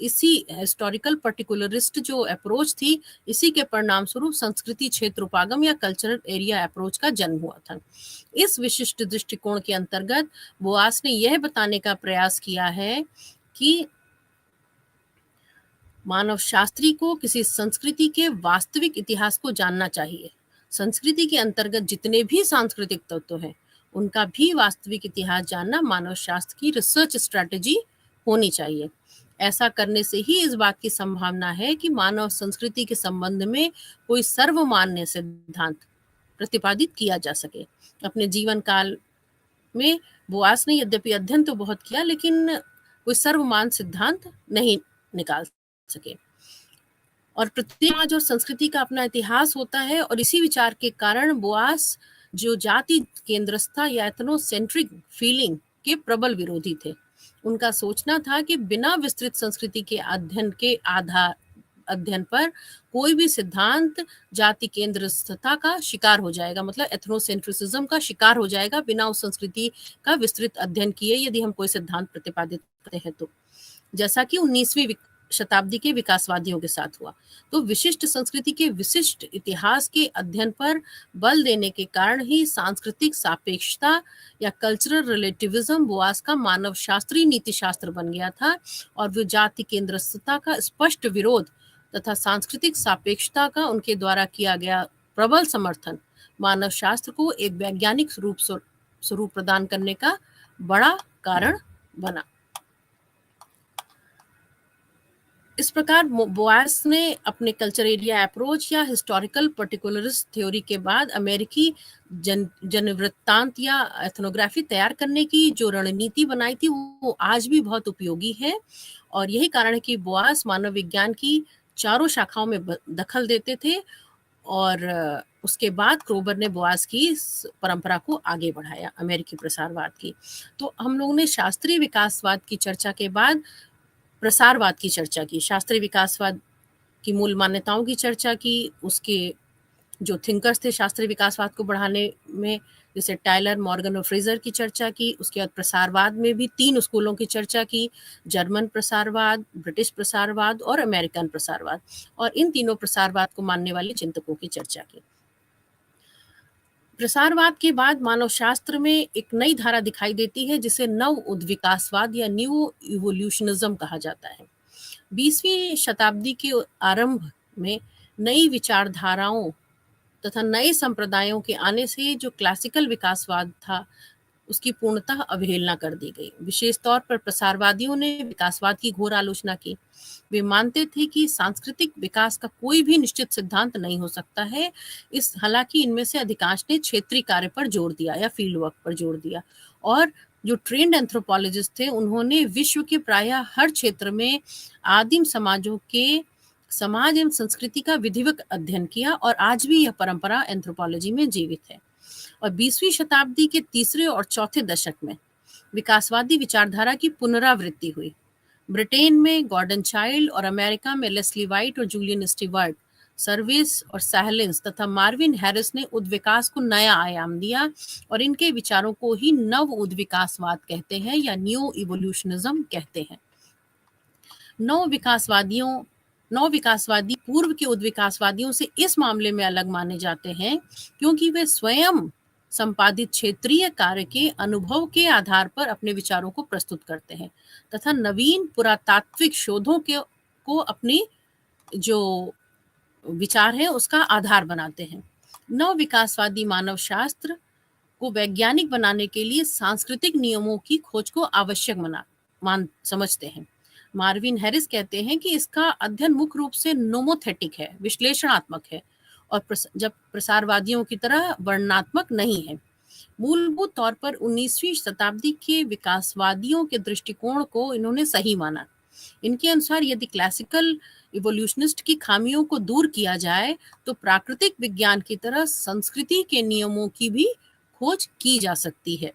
Speaker 1: इसी हिस्टोरिकल पर्टिकुलरिस्ट जो अप्रोच थी, इसी के परिणाम स्वरूप संस्कृति क्षेत्र उपागम या कल्चरल एरिया अप्रोच का जन्म हुआ था। इस विशिष्ट दृष्टिकोण के अंतर्गत बोआस ने यह बताने का प्रयास किया है कि मानव शास्त्री को किसी संस्कृति के वास्तविक इतिहास को जानना चाहिए। संस्कृति के अंतर्गत जितने भी सांस्कृतिक तत्व हैं, उनका भी वास्तविक इतिहास जानना मानव शास्त्र की रिसर्च स्ट्रैटेजी होनी चाहिए। ऐसा करने से ही इस बात की संभावना है कि मानव संस्कृति के संबंध में कोई सर्वमान्य सिद्धांत प्रतिपादित किया जा सके। अपने जीवन काल में बोआस ने यद्यपि अध्ययन तो बहुत किया, लेकिन कोई सर्वमान्य सिद्धांत नहीं निकाल सके। और प्रत्येक समाज और संस्कृति का अपना इतिहास होता है, और इसी विचार के कारण बोआस जो जाति केंद्रस्था या एथनोसेंट्रिक फीलिंग के प्रबल विरोधी थे। उनका सोचना था कि बिना विस्तृत संस्कृति के अध्ययन पर कोई भी सिद्धांत जाति केंद्रस्थता का शिकार हो जाएगा, मतलब एथनोसेंट्रिसिज्म का शिकार हो जाएगा बिना उस संस्कृति का विस्तृत अध्ययन किए यदि हम कोई सिद्धांत प्रतिपादित करते हैं तो, जैसा कि 19वीं शताब्दी के विकासवादियों के साथ हुआ। तो विशिष्ट संस्कृति के विशिष्ट इतिहास के अध्ययन पर बल देने के कारण ही सांस्कृतिक सापेक्षता या कल्चरल रिलेटिविज्म बोआस का मानव शास्त्रीय नीति शास्त्र बन गया था, और वो जाति केंद्रस्थता का स्पष्ट विरोध तथा सांस्कृतिक सापेक्षता का उनके द्वारा किया गया प्रबल समर्थन मानव शास्त्र को एक वैज्ञानिक स्वरूप प्रदान करने का बड़ा कारण बना। इस प्रकार बोआस ने अपने कल्चर एरिया अप्रोच या हिस्टोरिकल पर्टिकुलरिस्ट थ्योरी के बाद अमेरिकी जनवृत्तांत या एथनोग्राफी तैयार करने की जो रणनीति बनाई थी वो आज भी बहुत उपयोगी है, और यही कारण है कि बोआस मानव विज्ञान की चारों शाखाओं में दखल देते थे, और उसके बाद क्रोबर ने बोआस की परंपरा को आगे बढ़ाया, अमेरिकी प्रसारवाद की। तो हम लोगों ने शास्त्रीय विकासवाद की चर्चा के बाद प्रसारवाद की चर्चा की, शास्त्रीय विकासवाद की मूल मान्यताओं की चर्चा की, उसके जो थिंकर्स थे शास्त्रीय विकासवाद को बढ़ाने में, जैसे टायलर, मॉर्गन और फ्रेजर की चर्चा की। उसके बाद प्रसारवाद में भी 3 स्कूलों की चर्चा की, जर्मन प्रसारवाद, ब्रिटिश प्रसारवाद और अमेरिकन प्रसारवाद, और इन तीनों प्रसारवाद को मानने वाले चिंतकों की चर्चा की। प्रसारवाद के बाद मानव शास्त्र में एक नई धारा दिखाई देती है जिसे नव उद्विकासवाद या न्यू इवोल्यूशनिज्म कहा जाता है। 20वीं शताब्दी के आरंभ में नई विचारधाराओं तथा नए संप्रदायों के आने से जो क्लासिकल विकासवाद था उसकी पूर्णतः अवहेलना कर दी गई। विशेष तौर पर प्रसारवादियों ने विकासवाद की घोर आलोचना की। वे मानते थे कि सांस्कृतिक विकास का कोई भी निश्चित सिद्धांत नहीं हो सकता है। हालांकि इनमें से अधिकांश ने क्षेत्रीय कार्य पर जोर दिया या फील्ड वर्क पर जोर दिया, और जो ट्रेंड एंथ्रोपोलॉजिस्ट थे उन्होंने विश्व के प्रायः हर क्षेत्र में आदिम समाजों के समाज एवं संस्कृति का विधिवत अध्ययन किया, और आज भी यह परंपरा एंथ्रोपोलॉजी में जीवित है। और 20वीं शताब्दी के तीसरे और चौथे दशक में विकासवादी विचारधारा की पुनरावृत्ति हुई। ब्रिटेन में गॉर्डन चाइल्ड और अमेरिका में लेस्ली वाइट और जूलियन स्टीवर्ट, सर्विस और सैहलिन्स तथा मार्विन हैरिस ने उद्विकास को नया आयाम दिया, और इनके विचारों को ही नव उद्विकासवाद कहते हैं या न्यू इवोल्यूशनिज्म कहते हैं। नव विकासवादी पूर्व के उद्विकासवादियों से इस मामले में अलग माने जाते हैं क्योंकि वे स्वयं संपादित क्षेत्रीय कार्य के अनुभव के आधार पर अपने विचारों को प्रस्तुत करते हैं तथा नवीन पुरातात्विक शोधों को अपनी जो विचार है उसका आधार बनाते हैं। नव विकासवादी मानव शास्त्र को वैज्ञानिक बनाने के लिए सांस्कृतिक नियमों की खोज को आवश्यक समझते हैं। मार्विन हैरिस कहते हैं कि इसका अध्ययन मुख्य रूप से नोमोथेटिक है, विश्लेषणात्मक है, और जब प्रसारवादियों की तरह वर्णनात्मक नहीं है। मूलभूत तौर पर 19वीं शताब्दी के विकासवादियों के दृष्टिकोण को इन्होंने सही माना। इनके अनुसार यदि क्लासिकल इवोल्यूशनिस्ट की खामियों को दूर किया जाए तो प्राकृतिक विज्ञान की तरह संस्कृति के नियमों की भी खोज की जा सकती है।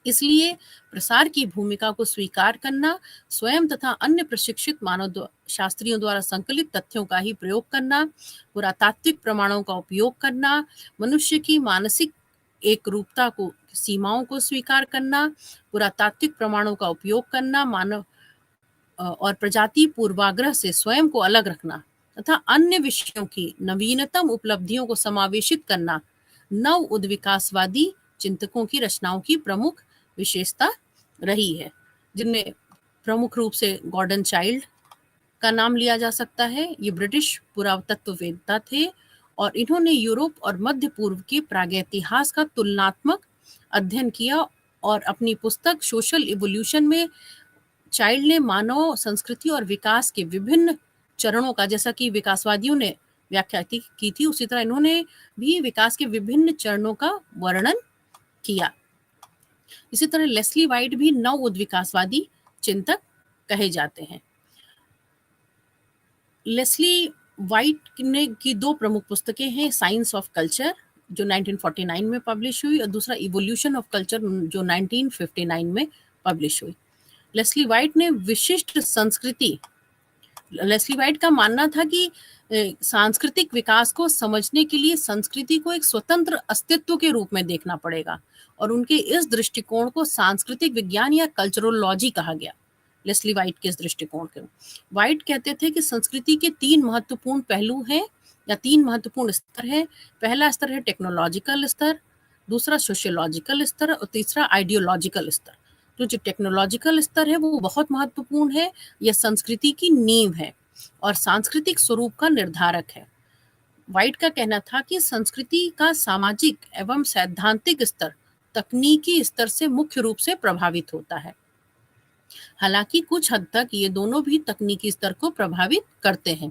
Speaker 1: इसलिए प्रसार की भूमिका को स्वीकार करना, स्वयं तथा अन्य प्रशिक्षित मानव शास्त्रियों द्वारा संकलित तथ्यों का ही प्रयोग करना, पुरातात्विक प्रमाणों का उपयोग करना, मनुष्य की मानसिक एक रूपता सीमाओं को स्वीकार करना, पुरातात्विक प्रमाणों का उपयोग करना, मानव और प्रजाति पूर्वाग्रह से स्वयं को अलग रखना तथा अन्य विषयों की नवीनतम उपलब्धियों को समावेशित करना नव उद्विकासवादी चिंतकों की रचनाओं की प्रमुख विशेषता रही है, जिनमें प्रमुख रूप से गॉर्डन चाइल्ड का नाम लिया जा सकता है। ये ब्रिटिश पुरातत्ववेत्ता थे और इन्होंने यूरोप और मध्य पूर्व के प्रागैतिहास का तुलनात्मक अध्ययन किया और अपनी पुस्तक सोशल इवोल्यूशन में चाइल्ड ने मानव संस्कृति और विकास के विभिन्न चरणों का, जैसा कि विकासवादियों ने व्याख्या की थी, उसी तरह इन्होंने भी विकास के विभिन्न चरणों का वर्णन किया। इसी तरह लेस्ली वाइट भी नव उद्विकासवादी चिंतक कहे जाते हैं। लेस्ली वाइट ने की दो प्रमुख पुस्तकें हैं, साइंस ऑफ कल्चर जो 1949 में पब्लिश हुई और दूसरा इवोल्यूशन ऑफ कल्चर जो 1959 में पब्लिश हुई। लेस्ली वाइट ने विशिष्ट संस्कृति, लेस्ली वाइट का मानना था कि सांस्कृतिक विकास को समझने के लिए संस्कृति को एक स्वतंत्र अस्तित्व के रूप में देखना पड़ेगा और उनके इस दृष्टिकोण को सांस्कृतिक विज्ञान या कल्चरोलॉजी कहा गया। लेस्ली वाइट के इस दृष्टिकोण के वाइट कहते थे कि संस्कृति के तीन महत्वपूर्ण पहलू हैं या तीन महत्वपूर्ण स्तर है। पहला स्तर है टेक्नोलॉजिकल स्तर, दूसरा सोशियोलॉजिकल स्तर और तीसरा आइडियोलॉजिकल स्तर। तो जो टेक्नोलॉजिकल स्तर है वो बहुत महत्वपूर्ण है, यह संस्कृति की नींव है और सांस्कृतिक स्वरूप का निर्धारक है। वाइट का कहना था कि संस्कृति का सामाजिक एवं सैद्धांतिक स्तर तकनीकी स्तर से मुख्य रूप से प्रभावित होता है। हालांकि कुछ हद तक ये दोनों भी तकनीकी स्तर को प्रभावित करते हैं।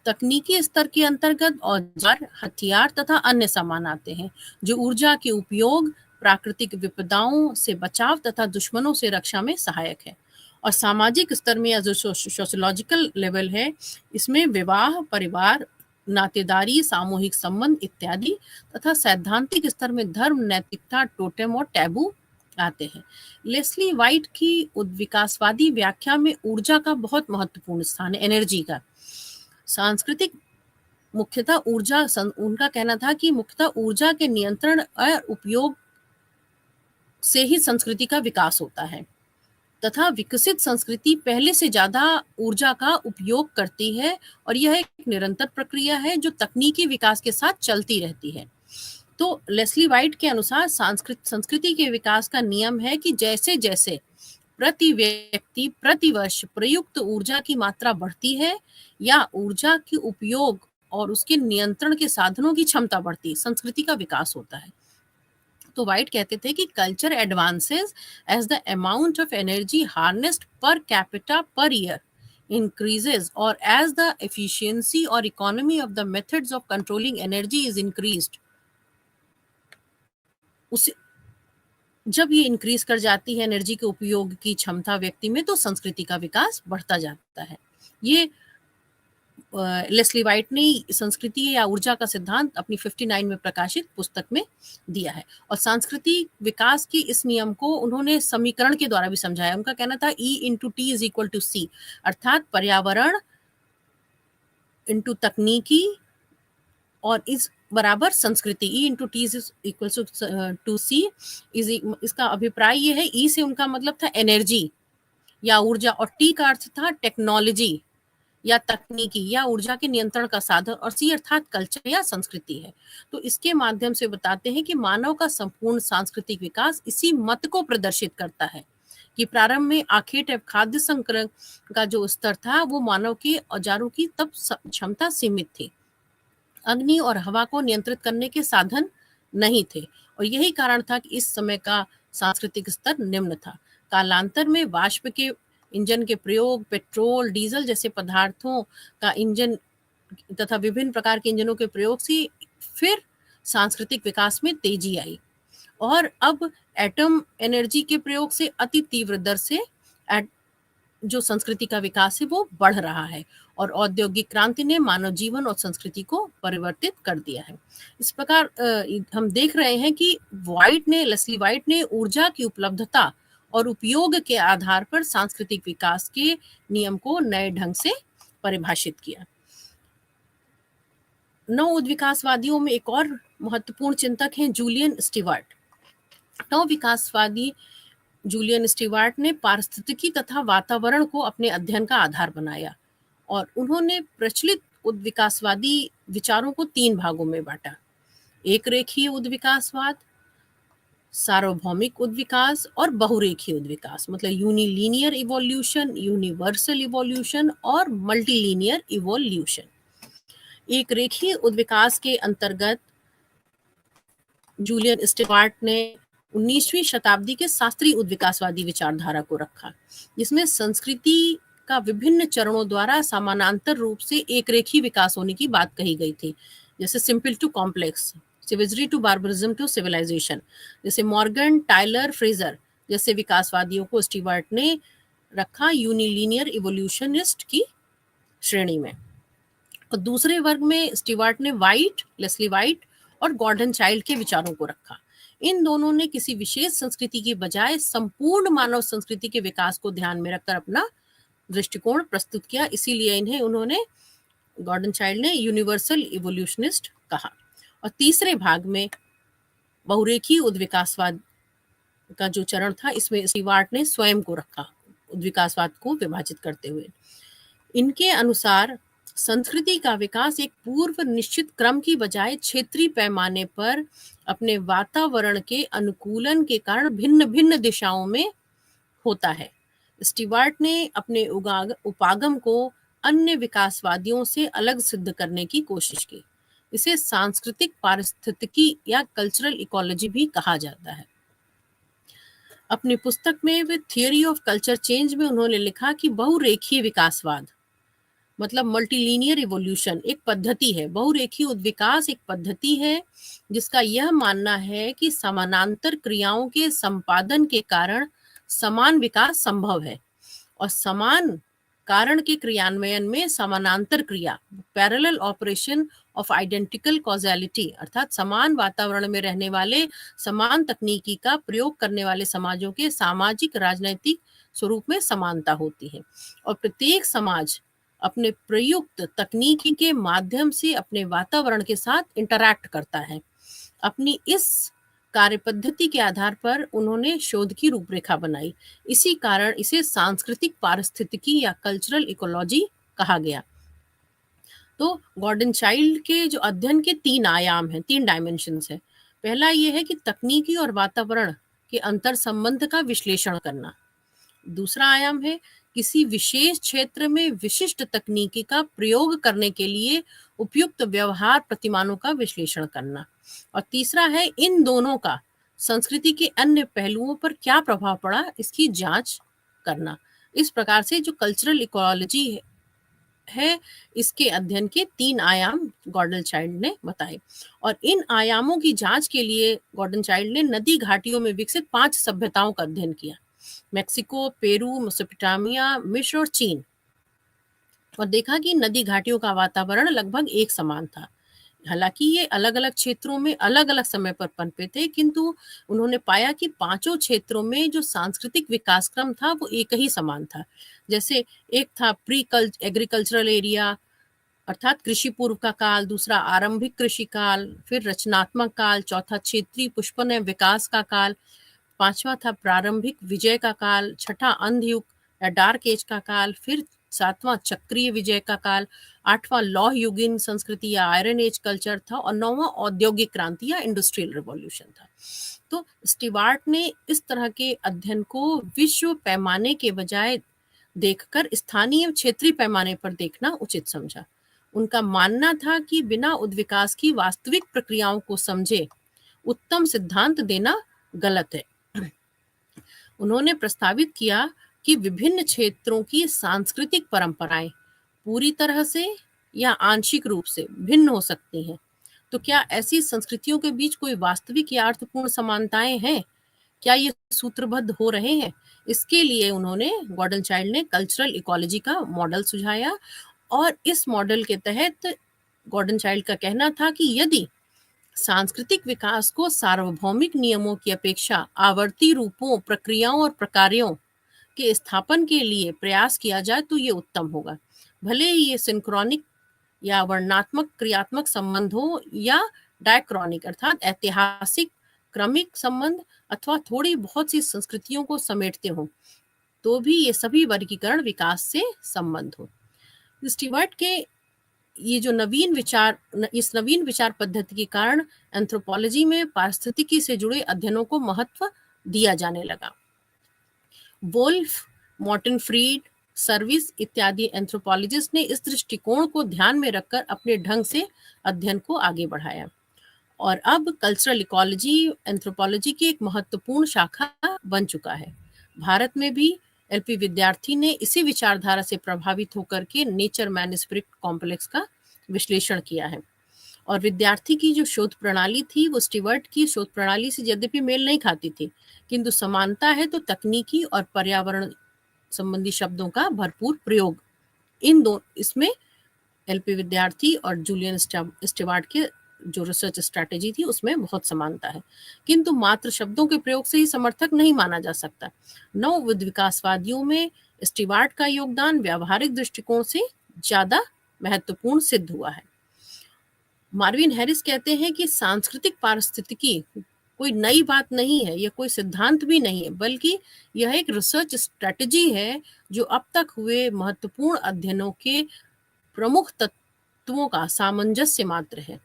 Speaker 1: तकनीकी स्तर के अंतर्गत औजार, हथियार तथा अन्य सामान आते हैं जो ऊर्जा के उपयोग, प्राकृतिक विपदाओं से बचाव तथा दुश्मनों से रक्षा में सहायक है। और सामाजिक स्तर में या जो सोशियोलॉजिकल लेवल है, इसमें विवाह, परिवार, नातेदारी, सामूहिक संबंध इत्यादि तथा सैद्धांतिक स्तर में धर्म, नैतिकता, टोटेम और टैबू आते हैं। लेस्ली वाइट की उद्विकासवादी व्याख्या में ऊर्जा का बहुत महत्वपूर्ण स्थान है, एनर्जी का। सांस्कृतिक मुख्यतः ऊर्जा, उनका कहना था कि मुख्यतः ऊर्जा के नियंत्रण और उपयोग से ही संस्कृति का विकास होता है तथा विकसित संस्कृति पहले से ज्यादा ऊर्जा का उपयोग करती है और यह एक निरंतर प्रक्रिया है जो तकनीकी विकास के साथ चलती रहती है। तो लेस्ली वाइट के अनुसार संस्कृति के विकास का नियम है कि जैसे जैसे प्रति व्यक्ति प्रति वर्ष प्रयुक्त ऊर्जा की मात्रा बढ़ती है या ऊर्जा के उपयोग और उसके नियंत्रण के साधनों की क्षमता बढ़ती, संस्कृति का विकास होता है। तो वाइट कहते थे कि culture advances as the amount of energy harnessed per capita per year increases or as the efficiency or economy of the methods of controlling energy is increased। उसे जब ये इंक्रीज कर जाती है एनर्जी के उपयोग की क्षमता व्यक्ति में, तो संस्कृति का विकास बढ़ता जाता है। ये लेस्ली वाइट ने संस्कृति या ऊर्जा का सिद्धांत अपनी 59 में प्रकाशित पुस्तक में दिया है और सांस्कृतिक विकास के इस नियम को उन्होंने समीकरण के द्वारा भी समझाया। उनका कहना था E/T is equal to C, अर्थात पर्यावरण इंटू तकनीकी और इस बराबर संस्कृति। E/T is equal to C। इसका अभिप्राय ये है, E से उनका मतलब था एनर्जी या ऊर्जा और T का अर्थ था टेक्नोलॉजी या तकनीकी या ऊर्जा के नियंत्रण का साधन और C अर्थात कल्चर या संस्कृति है। तो इसके माध्यम से बताते हैं कि मानव का संपूर्ण सांस्कृतिक विकास इसी मत को प्रदर्शित करता है कि प्रारंभ में आखेट एवं खाद्य संग्रह का जो स्तर था वो मानव के औजारों की तब क्षमता सीमित थी। अग्नि और हवा को नियंत्रित करने के साधन नहीं थे और यही कारण था कि इस समय का सांस्कृतिक स्तर निम्न था। कालांतर में वाष्प के इंजन के प्रयोग, पेट्रोल, डीजल जैसे पदार्थों का इंजन तथा विभिन्न प्रकार के इंजनों के प्रयोग से फिर सांस्कृतिक विकास में तेजी आई और अब एटम एनर्जी के प्रयोग से अति तीव्र दर से जो संस्कृति का विकास है वो बढ़ रहा है और औद्योगिक क्रांति ने मानव जीवन और संस्कृति को परिवर्तित कर दिया है। इस प्रकार हम देख रहे हैं कि लेस्ली वाइट ने ऊर्जा की उपलब्धता और उपयोग के आधार पर सांस्कृतिक विकास के नियम को नए ढंग से परिभाषित किया। नव उद्विकासवादियों में एक और महत्वपूर्ण चिंतक हैं जूलियन स्टीवर्ट। नव विकासवादी जूलियन स्टीवार्ट ने पारिस्थितिकी तथा वातावरण को अपने अध्ययन का आधार बनाया और उन्होंने प्रचलित उद्विकासवादी विचारों को 3 भागों में बांटा। एक रेखीय उद्विकासवाद, सार्वभौमिक उद्विकास और बहुरेखीय उद्विकास, मतलब यूनिलीनियर इवोल्यूशन, यूनिवर्सल इवोल्यूशन और मल्टीलीनियर इवोल्यूशन। एक रेखीय उद्विकास के अंतर्गत जूलियन स्टीवार्ट ने 19वीं शताब्दी के शास्त्रीय उद्विकासवादी विचारधारा को रखा, जिसमें संस्कृति का विभिन्न चरणों द्वारा समानांतर रूप से एक रेखीय विकास होने की बात कही गई थी, जैसे simple to complex, savagery to barbarism to civilisation. जैसे मॉर्गन, टाइलर, फ्रेजर जैसे विकासवादियों को स्टीवार्ट ने रखा यूनिलीनियर इवोल्यूशनिस्ट की श्रेणी में। और दूसरे वर्ग में स्टीवार्ट ने लेस्ली वाइट और गॉर्डन चाइल्ड के विचारों को रखा। इन दोनों ने किसी विशेष संस्कृति की बजाय संपूर्ण मानव संस्कृति के विकास को ध्यान में रखकर अपना दृष्टिकोण प्रस्तुत किया, इसीलिए इन्हें उन्होंने गॉर्डन चाइल्ड ने यूनिवर्सल इवोल्यूशनिस्ट कहा। और तीसरे भाग में बहुरेखीय उद्विकासवाद का जो चरण था, इसमें स्टीवार्ट ने स्वयं को रखा उद्विकासवाद को विभाजित करते हुए। इनके अनुसार संस्कृति का विकास एक पूर्व निश्चित क्रम की बजाय क्षेत्रीय पैमाने पर अपने वातावरण के अनुकूलन के कारण भिन्न भिन्न दिशाओं में होता है। स्टीवार्ट ने अपने उपागम को अन्य विकासवादियों से अलग सिद्ध करने की कोशिश की। इसे सांस्कृतिक पारिस्थितिकी या कल्चरल इकोलॉजी भी कहा जाता है। अपनी पुस्तक में with theory of culture change में उन्होंने लिखा कि बहुरेखीय विकासवाद मतलब मल्टीलीनियर इवोल्यूशन एक पद्धति है, बहुरेखीय उद्विकास एक पद्धति है जिसका यह मानना है कि समानांतर क्रियाओं के संपादन के कारण समान विकास संभव है और समान कारण के क्रियान्वयन में समानांतर क्रिया parallel operation of identical causality अर्थात समान वातावरण में रहने वाले समान तकनीकी का प्रयोग करने वाले समाजों के सामाजिक राजनैतिक स्वरूप में समानता होती है और प्रत्येक समाज अपने प्रयुक्त तकनीकी के माध्यम से अपने वातावरण के साथ इंटरैक्ट करता है। अपनी इस कार्यपद्धति के आधार पर उन्होंने शोध की रूपरेखा बनाई। इसी कारण इसे सांस्कृतिक पारिस्थितिकी या कल्चरल इकोलॉजी कहा गया। तो गॉर्डन चाइल्ड के जो अध्ययन के 3 आयाम हैं, 3 डायमेंशंस हैं। पहला ये है कि तकनीकी और वातावरण के अंतर संबंध का विश्लेषण करना। दूसरा आयाम है किसी विशेष क्षेत्र में विशिष्ट तकनीकी का प्रयोग करने के लिए उपयुक्त व्यवहार प्रतिमानों का विश्लेषण करना और तीसरा है इन दोनों का संस्कृति के अन्य पहलुओं पर क्या प्रभाव पड़ा इसकी जांच करना। इस प्रकार से जो कल्चरल इकोलॉजी है इसके अध्ययन के 3 आयाम गॉर्डन चाइल्ड ने बताए और इन आयामों की जांच के लिए गॉर्डन चाइल्ड ने नदी घाटियों में विकसित 5 सभ्यताओं का अध्ययन किया, मेक्सिको, पेरू, मेसोपोटामिया, मिस्र और चीन, और देखा कि नदी घाटियों का वातावरण लगभग एक समान था। हालांकि ये अलग अलग क्षेत्रों में अलग अलग समय पर पनपे थे, किंतु उन्होंने पाया कि 5 क्षेत्रों में जो सांस्कृतिक विकास क्रम था वो एक ही समान था। जैसे एक था प्री एग्रीकल्चरल एरिया अर्थात कृषि पूर्व का काल, दूसरा आरंभिक कृषि काल, फिर रचनात्मक काल, चौथा क्षेत्रीय पुष्पन विकास का काल, 5वां था प्रारंभिक विजय का काल, 6ठा अंधयुग या डार्क एज का काल, फिर 7वां चक्रीय विजय का काल, 8वां लौह युगीन संस्कृति या आयरन एज कल्चर था और 9वां औद्योगिक क्रांति या इंडस्ट्रियल रिवॉल्यूशन था। तो स्टीवार्ट ने इस तरह के अध्ययन को विश्व पैमाने के बजाय देखकर स्थानीय क्षेत्रीय पैमाने पर देखना उचित समझा। उनका मानना था कि बिना उद्विकास की वास्तविक प्रक्रियाओं को समझे उत्तम सिद्धांत देना गलत है। उन्होंने प्रस्तावित किया कि विभिन्न क्षेत्रों की सांस्कृतिक परंपराएं पूरी तरह से या आंशिक रूप से भिन्न हो सकती हैं। तो क्या ऐसी संस्कृतियों के बीच कोई वास्तविक या अर्थपूर्ण समानताएं हैं? क्या ये सूत्रबद्ध हो रहे हैं? इसके लिए उन्होंने गॉर्डन चाइल्ड ने कल्चरल इकोलॉजी का मॉडल सुझाया और इस मॉडल के तहत गॉर्डन चाइल्ड का कहना था कि यदि सांस्कृतिक विकास को सार्वभौमिक नियमों की अपेक्षा आवर्ती रूपों, प्रक्रियाओं और प्रकारों के स्थापन के लिए प्रयास किया जाए तो ये उत्तम होगा, भले ही ये सिंक्रोनिक या वर्णात्मक क्रियात्मक संबंध हो या डायक्रॉनिक अर्थात ऐतिहासिक क्रमिक संबंध अथवा थोड़ी बहुत सी संस्कृतियों को समेटते हों, तो भी ये सभी वर्गीकरण विकास से संबंध हो। स्टीवर्ट के ये जो इस नवीन विचार पद्धति के कारण एंथ्रोपोलॉजी में पारिस्थितिकी से जुड़े अध्ययनों को महत्व दिया जाने लगा। वोल्फ, मॉर्टन फ्रीड, सर्विस इत्यादि एंथ्रोपोलॉजिस्ट ने इस दृष्टिकोण को ध्यान में रखकर अपने ढंग से अध्ययन को आगे बढ़ाया और अब कल्चरल इकोलॉजी एंथ्रोपोलॉजी की एक महत्वपूर्ण शाखा बन चुका है। भारत में भी एलपी विद्यार्थी ने इसी विचारधारा से प्रभावित होकर के नेचर मैन स्पिरिट कॉम्प्लेक्स का विश्लेषण किया है और विद्यार्थी की जो शोध प्रणाली थी वो स्टीवर्ट की शोध प्रणाली से यद्यपि मेल नहीं खाती थी, किंतु समानता है तो तकनीकी और पर्यावरण संबंधी शब्दों का भरपूर प्रयोग। इसमें एलपी विद्यार्थी और जूलियन स्टीवर्ट के जो रिसर्च स्ट्रैटेजी थी उसमें बहुत समानता है, किंतु मात्र शब्दों के प्रयोग से ही समर्थक नहीं माना जा सकता। नवविध विकासवादियों में स्टीवर्ट का योगदान व्यावहारिक दृष्टिकोण से ज्यादा महत्वपूर्ण सिद्ध हुआ है। मार्विन हैरिस कहते हैं कि सांस्कृतिक पारिस्थितिकी कोई नई बात नहीं है, यह कोई सिद्धांत भी नहीं है, बल्कि यह एक रिसर्च स्ट्रैटेजी है जो अब तक हुए महत्वपूर्ण अध्ययनों के प्रमुख तत्वों का सामंजस्य मात्र है।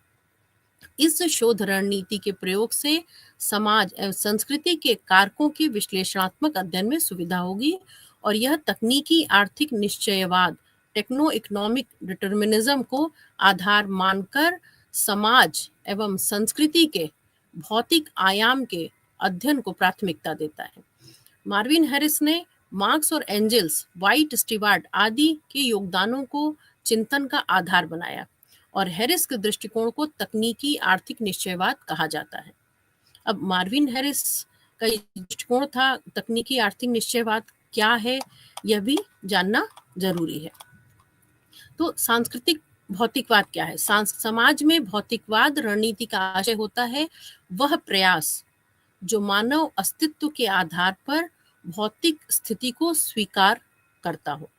Speaker 1: इस शोध रणनीति के प्रयोग से समाज एवं संस्कृति के कारकों के विश्लेषणात्मक अध्ययन में सुविधा होगी और यह तकनीकी आर्थिक निश्चयवाद टेक्नो इकोनॉमिक डिटर्मिनिज्म को आधार मानकर समाज एवं संस्कृति के भौतिक आयाम के अध्ययन को प्राथमिकता देता है। मार्विन हैरिस ने मार्क्स और एंजल्स, व्हाइट, स्टीवर्ट आदि के योगदानों को चिंतन का आधार बनाया और हैरिस के दृष्टिकोण को तकनीकी आर्थिक निश्चयवाद कहा जाता है। अब मार्विन हैरिस का दृष्टिकोण था तकनीकी आर्थिक निश्चयवाद क्या है, यह भी जानना जरूरी है। तो सांस्कृतिक भौतिकवाद क्या है? समाज में भौतिकवाद रणनीति का आशय होता है वह प्रयास जो मानव अस्तित्व के आधार पर भौतिक स्थिति को स्वीकार करता हो।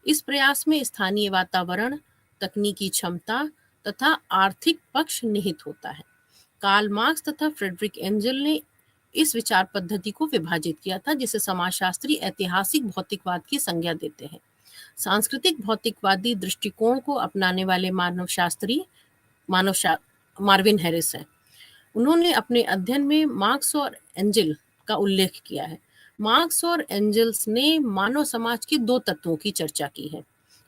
Speaker 1: इस प्रयास में स्थानीय वातावरण, तकनीकी क्षमता तथा आर्थिक पक्ष निहित होता है। कार्ल मार्क्स तथा फ्रेडरिक एंजल ने इस विचार पद्धति को विभाजित किया था, जिसे समाजशास्त्री ऐतिहासिक भौतिकवाद की संज्ञा देते हैं। सांस्कृतिक भौतिकवादी दृष्टिकोण को अपनाने वाले मार्विन हैरिस है। उन्होंने अपने अध्ययन में मार्क्स और एंजल का उल्लेख किया है। मार्क्स और एंजल्स ने मानव समाज के दो तत्वों की चर्चा की है,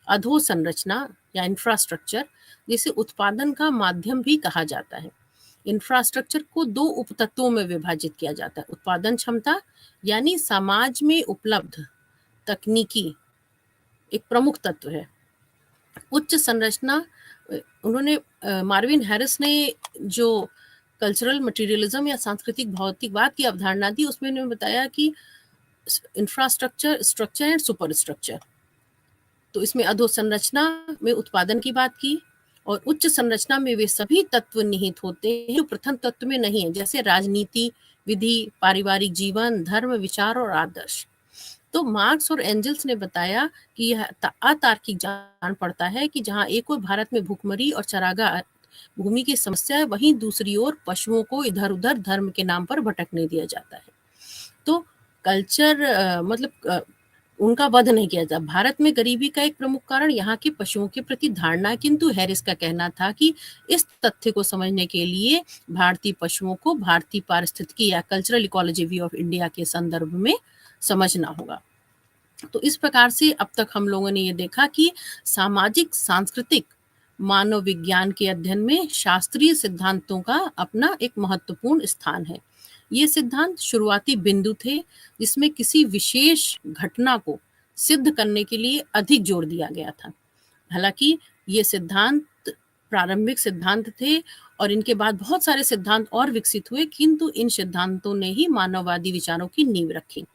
Speaker 1: अधोसंरचना या इंफ्रास्ट्रक्चर, जिसे उत्पादन का माध्यम भी कहा जाता है। इंफ्रास्ट्रक्चर को दो उपतत्वों में विभाजित किया जाता है, उत्पादन क्षमता यानी समाज में उपलब्ध तकनीकी एक प्रमुख तत्व है। उच्च संरचना, मार्विन हैरिस ने जो कल्चरल मटेरियलिज्म या सांस्कृतिक भौतिकवाद की अवधारणा दी उसमें उन्होंने बताया कि infrastructure, structure and super structure. तो इसमें अधोसंरचना में उत्पादन की बात की और उच्च संरचना में वे सभी तत्व निहित होते हैं जो प्रथम तत्व में नहीं है, जैसे राजनीति, विधि, पारिवारिक जीवन, धर्म, विचार और आदर्श। तो मार्क्स और एंजल्स ने बताया कि यह अतार्किक जान पड़ता है कि जहां एक ओर भारत में भूखमरी और चरागाह भूमि की समस्या है, वहीं दूसरी ओर पशुओं को इधर उधर धर्म के नाम पर भटकने दिया जाता है। तो कल्चर उनका वध नहीं किया जाता। भारत में गरीबी का एक प्रमुख कारण यहाँ के पशुओं के प्रति धारणा, किंतु हैरिस का कहना था कि इस तथ्य को समझने के लिए भारतीय पशुओं को भारतीय पारिस्थितिकी या cultural ecology view of India के संदर्भ में समझना होगा। तो इस प्रकार से अब तक हम लोगों ने ये देखा कि सामाजिक सांस्कृतिक मानव विज्ञान के अध्ययन में शास्त्रीय सिद्धांतों का अपना एक महत्वपूर्ण स्थान है। ये सिद्धांत शुरुआती बिंदु थे जिसमें किसी विशेष घटना को सिद्ध करने के लिए अधिक जोर दिया गया था। हालांकि ये सिद्धांत प्रारंभिक सिद्धांत थे और इनके बाद बहुत सारे सिद्धांत और विकसित हुए, किंतु इन सिद्धांतों ने ही मानववादी विचारों की नींव रखी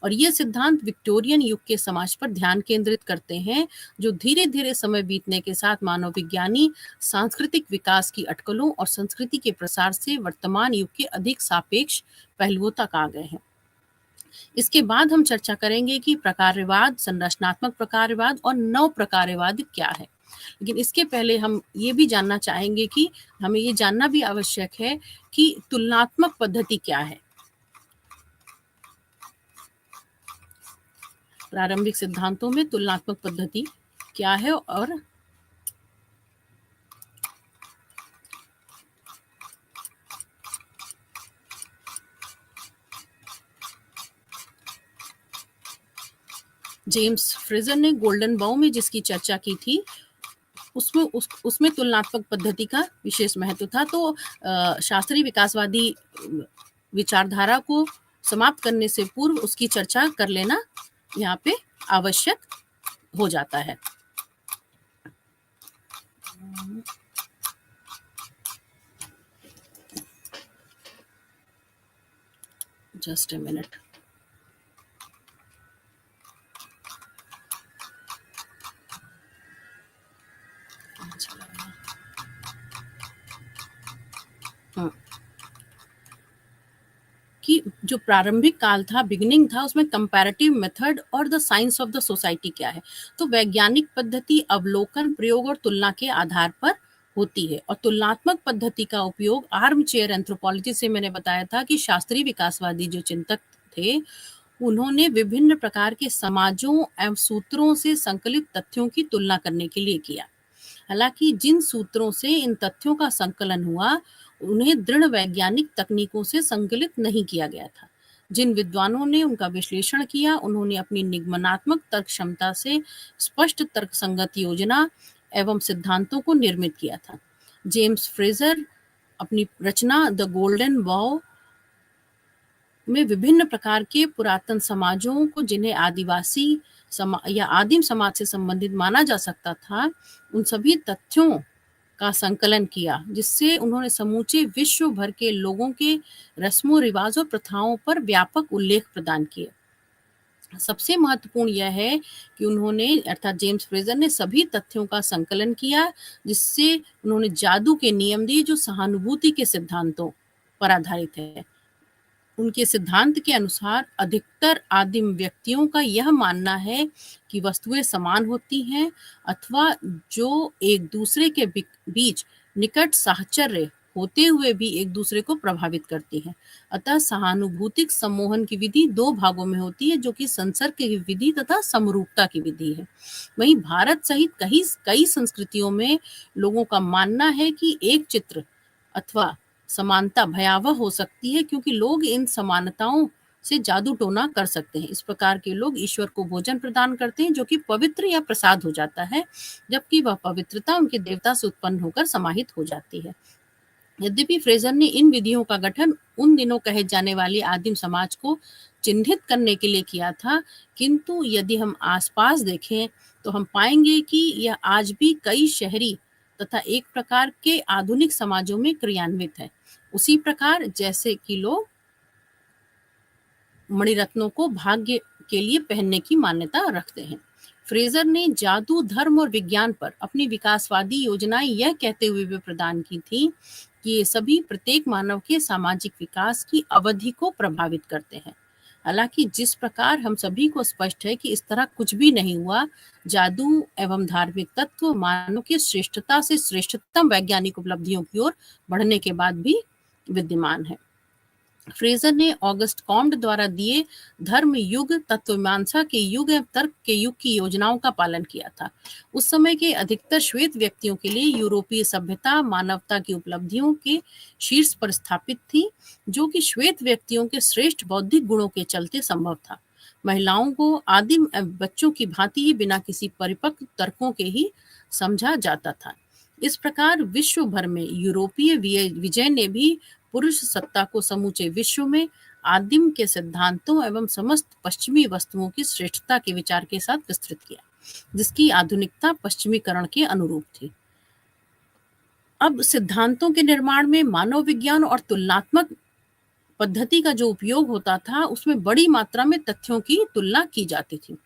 Speaker 1: और ये सिद्धांत विक्टोरियन युग के समाज पर ध्यान केंद्रित करते हैं, जो धीरे धीरे समय बीतने के साथ मानव विज्ञानी सांस्कृतिक विकास की अटकलों और संस्कृति के प्रसार से वर्तमान युग के अधिक सापेक्ष पहलुओं तक आ गए हैं। इसके बाद हम चर्चा करेंगे कि प्रकारवाद, संरचनात्मक प्रकारवाद और नव प्रकारवाद क्या है। लेकिन इसके पहले हम ये भी जानना चाहेंगे कि हमें ये जानना भी आवश्यक है कि तुलनात्मक पद्धति क्या है। प्रारंभिक सिद्धांतों में तुलनात्मक पद्धति क्या है और जेम्स फ्रेजर ने गोल्डन बाउ में जिसकी चर्चा की थी उसमें तुलनात्मक पद्धति का विशेष महत्व था। तो शास्त्रीय विकासवादी विचारधारा को समाप्त करने से पूर्व उसकी चर्चा कर लेना यहाँ पे आवश्यक हो जाता है। Just a minute. कि जो प्रारंभिक काल था, बिगिनिंग था, उसमें कंपैरेटिव मेथड और the science of the society क्या है। तो वैज्ञानिक पद्धति अवलोकन, प्रयोग और तुलना के आधार पर होती है। और तुलनात्मक पद्धति का उपयोग आर्म चेयर एंथ्रोपोलॉजी से मैंने बताया था कि शास्त्रीय विकासवादी जो चिंतक थे उन्होंने विभिन्न प्रकार के समाजों एवं सूत्रों से संकलित तथ्यों की तुलना करने के लिए किया। हालांकि जिन सूत्रों से इन तथ्यों का संकलन हुआ उन्हें दृढ़ वैज्ञानिक तकनीकों से संकलित नहीं किया गया था। जिन विद्वानों ने उनका विश्लेषण किया उन्होंने अपनी निगमनात्मक तर्क क्षमता से स्पष्ट तर्क संगत योजना एवं सिद्धांतों को निर्मित किया था। जेम्स फ्रेजर अपनी रचना द गोल्डन बाउ में विभिन्न प्रकार के पुरातन समाजों को जिन्हें आदिवासी या आदिम समाज से संबंधित माना जा सकता था उन सभी तथ्यों का संकलन किया, जिससे उन्होंने समूचे विश्व भर के लोगों के रस्मों रिवाज और प्रथाओं पर व्यापक उल्लेख प्रदान किए। सबसे महत्वपूर्ण यह है कि उन्होंने अर्थात जेम्स फ्रेजर ने सभी तथ्यों का संकलन किया, जिससे उन्होंने जादू के नियम दिए जो सहानुभूति के सिद्धांतों पर आधारित है। उनके सिद्धांत के अनुसार अधिकतर आदिम व्यक्तियों का यह मानना है कि वस्तुएं समान होती हैं अथवा जो एक दूसरे के बीच निकट साहचर्य होते हुए भी एक दूसरे को प्रभावित करती है। अतः सहानुभूतिक सम्मोहन की विधि दो भागों में होती है, जो कि संसर्ग की विधि तथा समरूपता की विधि है। वहीं भारत सहित कई संस्कृतियों में लोगों का मानना है कि एक चित्र अथवा समानता भयावह हो सकती है, क्योंकि लोग इन समानताओं से जादू टोना कर सकते हैं। इस प्रकार के लोग ईश्वर को भोजन प्रदान करते हैं जो कि पवित्र या प्रसाद हो जाता है, जबकि वह पवित्रता उनके देवता से उत्पन्न होकर समाहित हो जाती है। यद्यपि फ्रेजर ने इन विधियों का गठन उन दिनों कहे जाने वाले आदिम समाज को चिन्हित करने के लिए किया था, किंतु यदि हम आसपास देखें तो हम पाएंगे कि यह आज भी कई शहरी तथा एक प्रकार के आधुनिक समाजों में क्रियान्वित है। उसी प्रकार जैसे कि लोग मणिरत्नों को भाग्य के लिए पहनने की मान्यता रखते हैं। फ्रेजर ने जादू, धर्म और विज्ञान पर अपनी विकासवादी योजनाएं यह कहते हुए भी प्रदान की थी कि ये सभी प्रत्येक मानव के सामाजिक विकास की अवधि को प्रभावित करते हैं। हालांकि जिस प्रकार हम सभी को स्पष्ट है कि इस तरह कुछ भी नहीं हुआ, जादू एवं धार्मिक तत्व मानव की श्रेष्ठता से श्रेष्ठतम वैज्ञानिक उपलब्धियों की ओर बढ़ने के बाद भी विद्यमान है। फ्रेजर ने ऑगस्ट कॉम्ट द्वारा दिए धर्म युग, तत्वमीमांसा के युग एवं तर्क के युग की योजनाओं का पालन किया था। उस समय के अधिकतर श्वेत व्यक्तियों के लिए यूरोपीय सभ्यता मानवता की उपलब्धियों के शीर्ष पर स्थापित थी, जो कि श्वेत व्यक्तियों के श्रेष्ठ बौद्धिक गुणों के चलते संभव था। महिलाओं को आदिम बच्चों की भांति ही बिना किसी परिपक्व तर्कों के ही समझा जाता था। इस प्रकार विश्व भर में यूरोपीय विजय ने भी पुरुष सत्ता को समूचे विश्व में आदिम के सिद्धांतों एवं समस्त पश्चिमी वस्तुओं की श्रेष्ठता के विचार के साथ विस्तृत किया, जिसकी आधुनिकता पश्चिमीकरण के अनुरूप थी। अब सिद्धांतों के निर्माण में मानव विज्ञान और तुलनात्मक पद्धति का जो उपयोग होता था उसमें बड़ी मात्रा में तथ्यों की तुलना की जाती थी।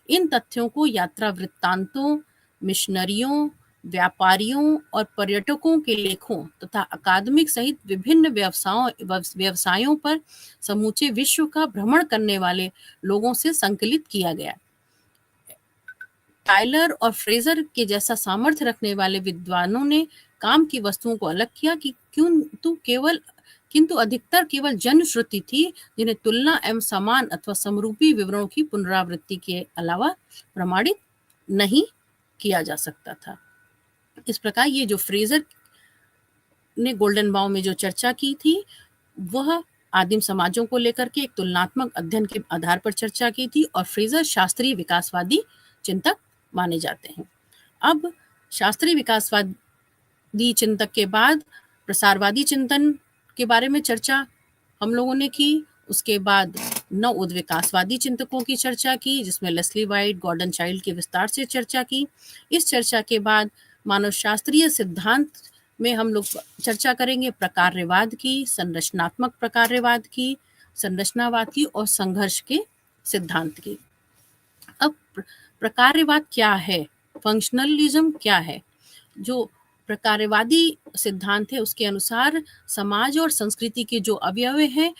Speaker 1: इन तथ्यों को यात्रा वृत्तांतों, मिशनरियों, व्यापारियों और पर्यटकों के लेखों तथा अकादमिक सहित विभिन्न व्यवसायों पर समूचे विश्व का भ्रमण करने वाले लोगों से संकलित किया गया। टायलर और फ्रेजर के जैसा सामर्थ्य रखने वाले विद्वानों ने काम की वस्तुओं को अलग किया कि किंतु अधिकतर केवल जनश्रुति थी, जिन्हें तुलना एवं समान अथवा समरूपी विवरणों की पुनरावृत्ति के अलावा प्रमाणित नहीं किया जा सकता था। इस प्रकार ये जो फ्रेजर ने गोल्डन बाउ में जो चर्चा की थी, वह आदिम समाजों को लेकर के एक तुलनात्मक अध्ययन के आधार पर चर्चा की थी, और फ्रेजर शास्त्रीय विकासवादी चिंतक माने जाते हैं। अब शास्त्रीय विकासवादी चिंतक के बाद प्रसारवादी चिंतन के बारे में चर्चा हम लोगों ने की। उसके बाद नव उद्विकासवादी चिंतकों की चर्चा की, जिसमें लेस्ली वाइट, गॉर्डन चाइल्ड की विस्तार से चर्चा की। इस चर्चा के बाद मानव शास्त्रीय सिद्धांत में हम लोग चर्चा करेंगे प्रकारवाद की, संरचनात्मक प्रकारवाद की, संरचनावाद की और संघर्ष के सिद्धांत की। अब प्रकारवाद क्या है, फंक्शनलिज्म क्या है? जो प्रकारवादी सिद्धांत है उसके अनुसार समाज और संस्कृति के जो अवयव हैं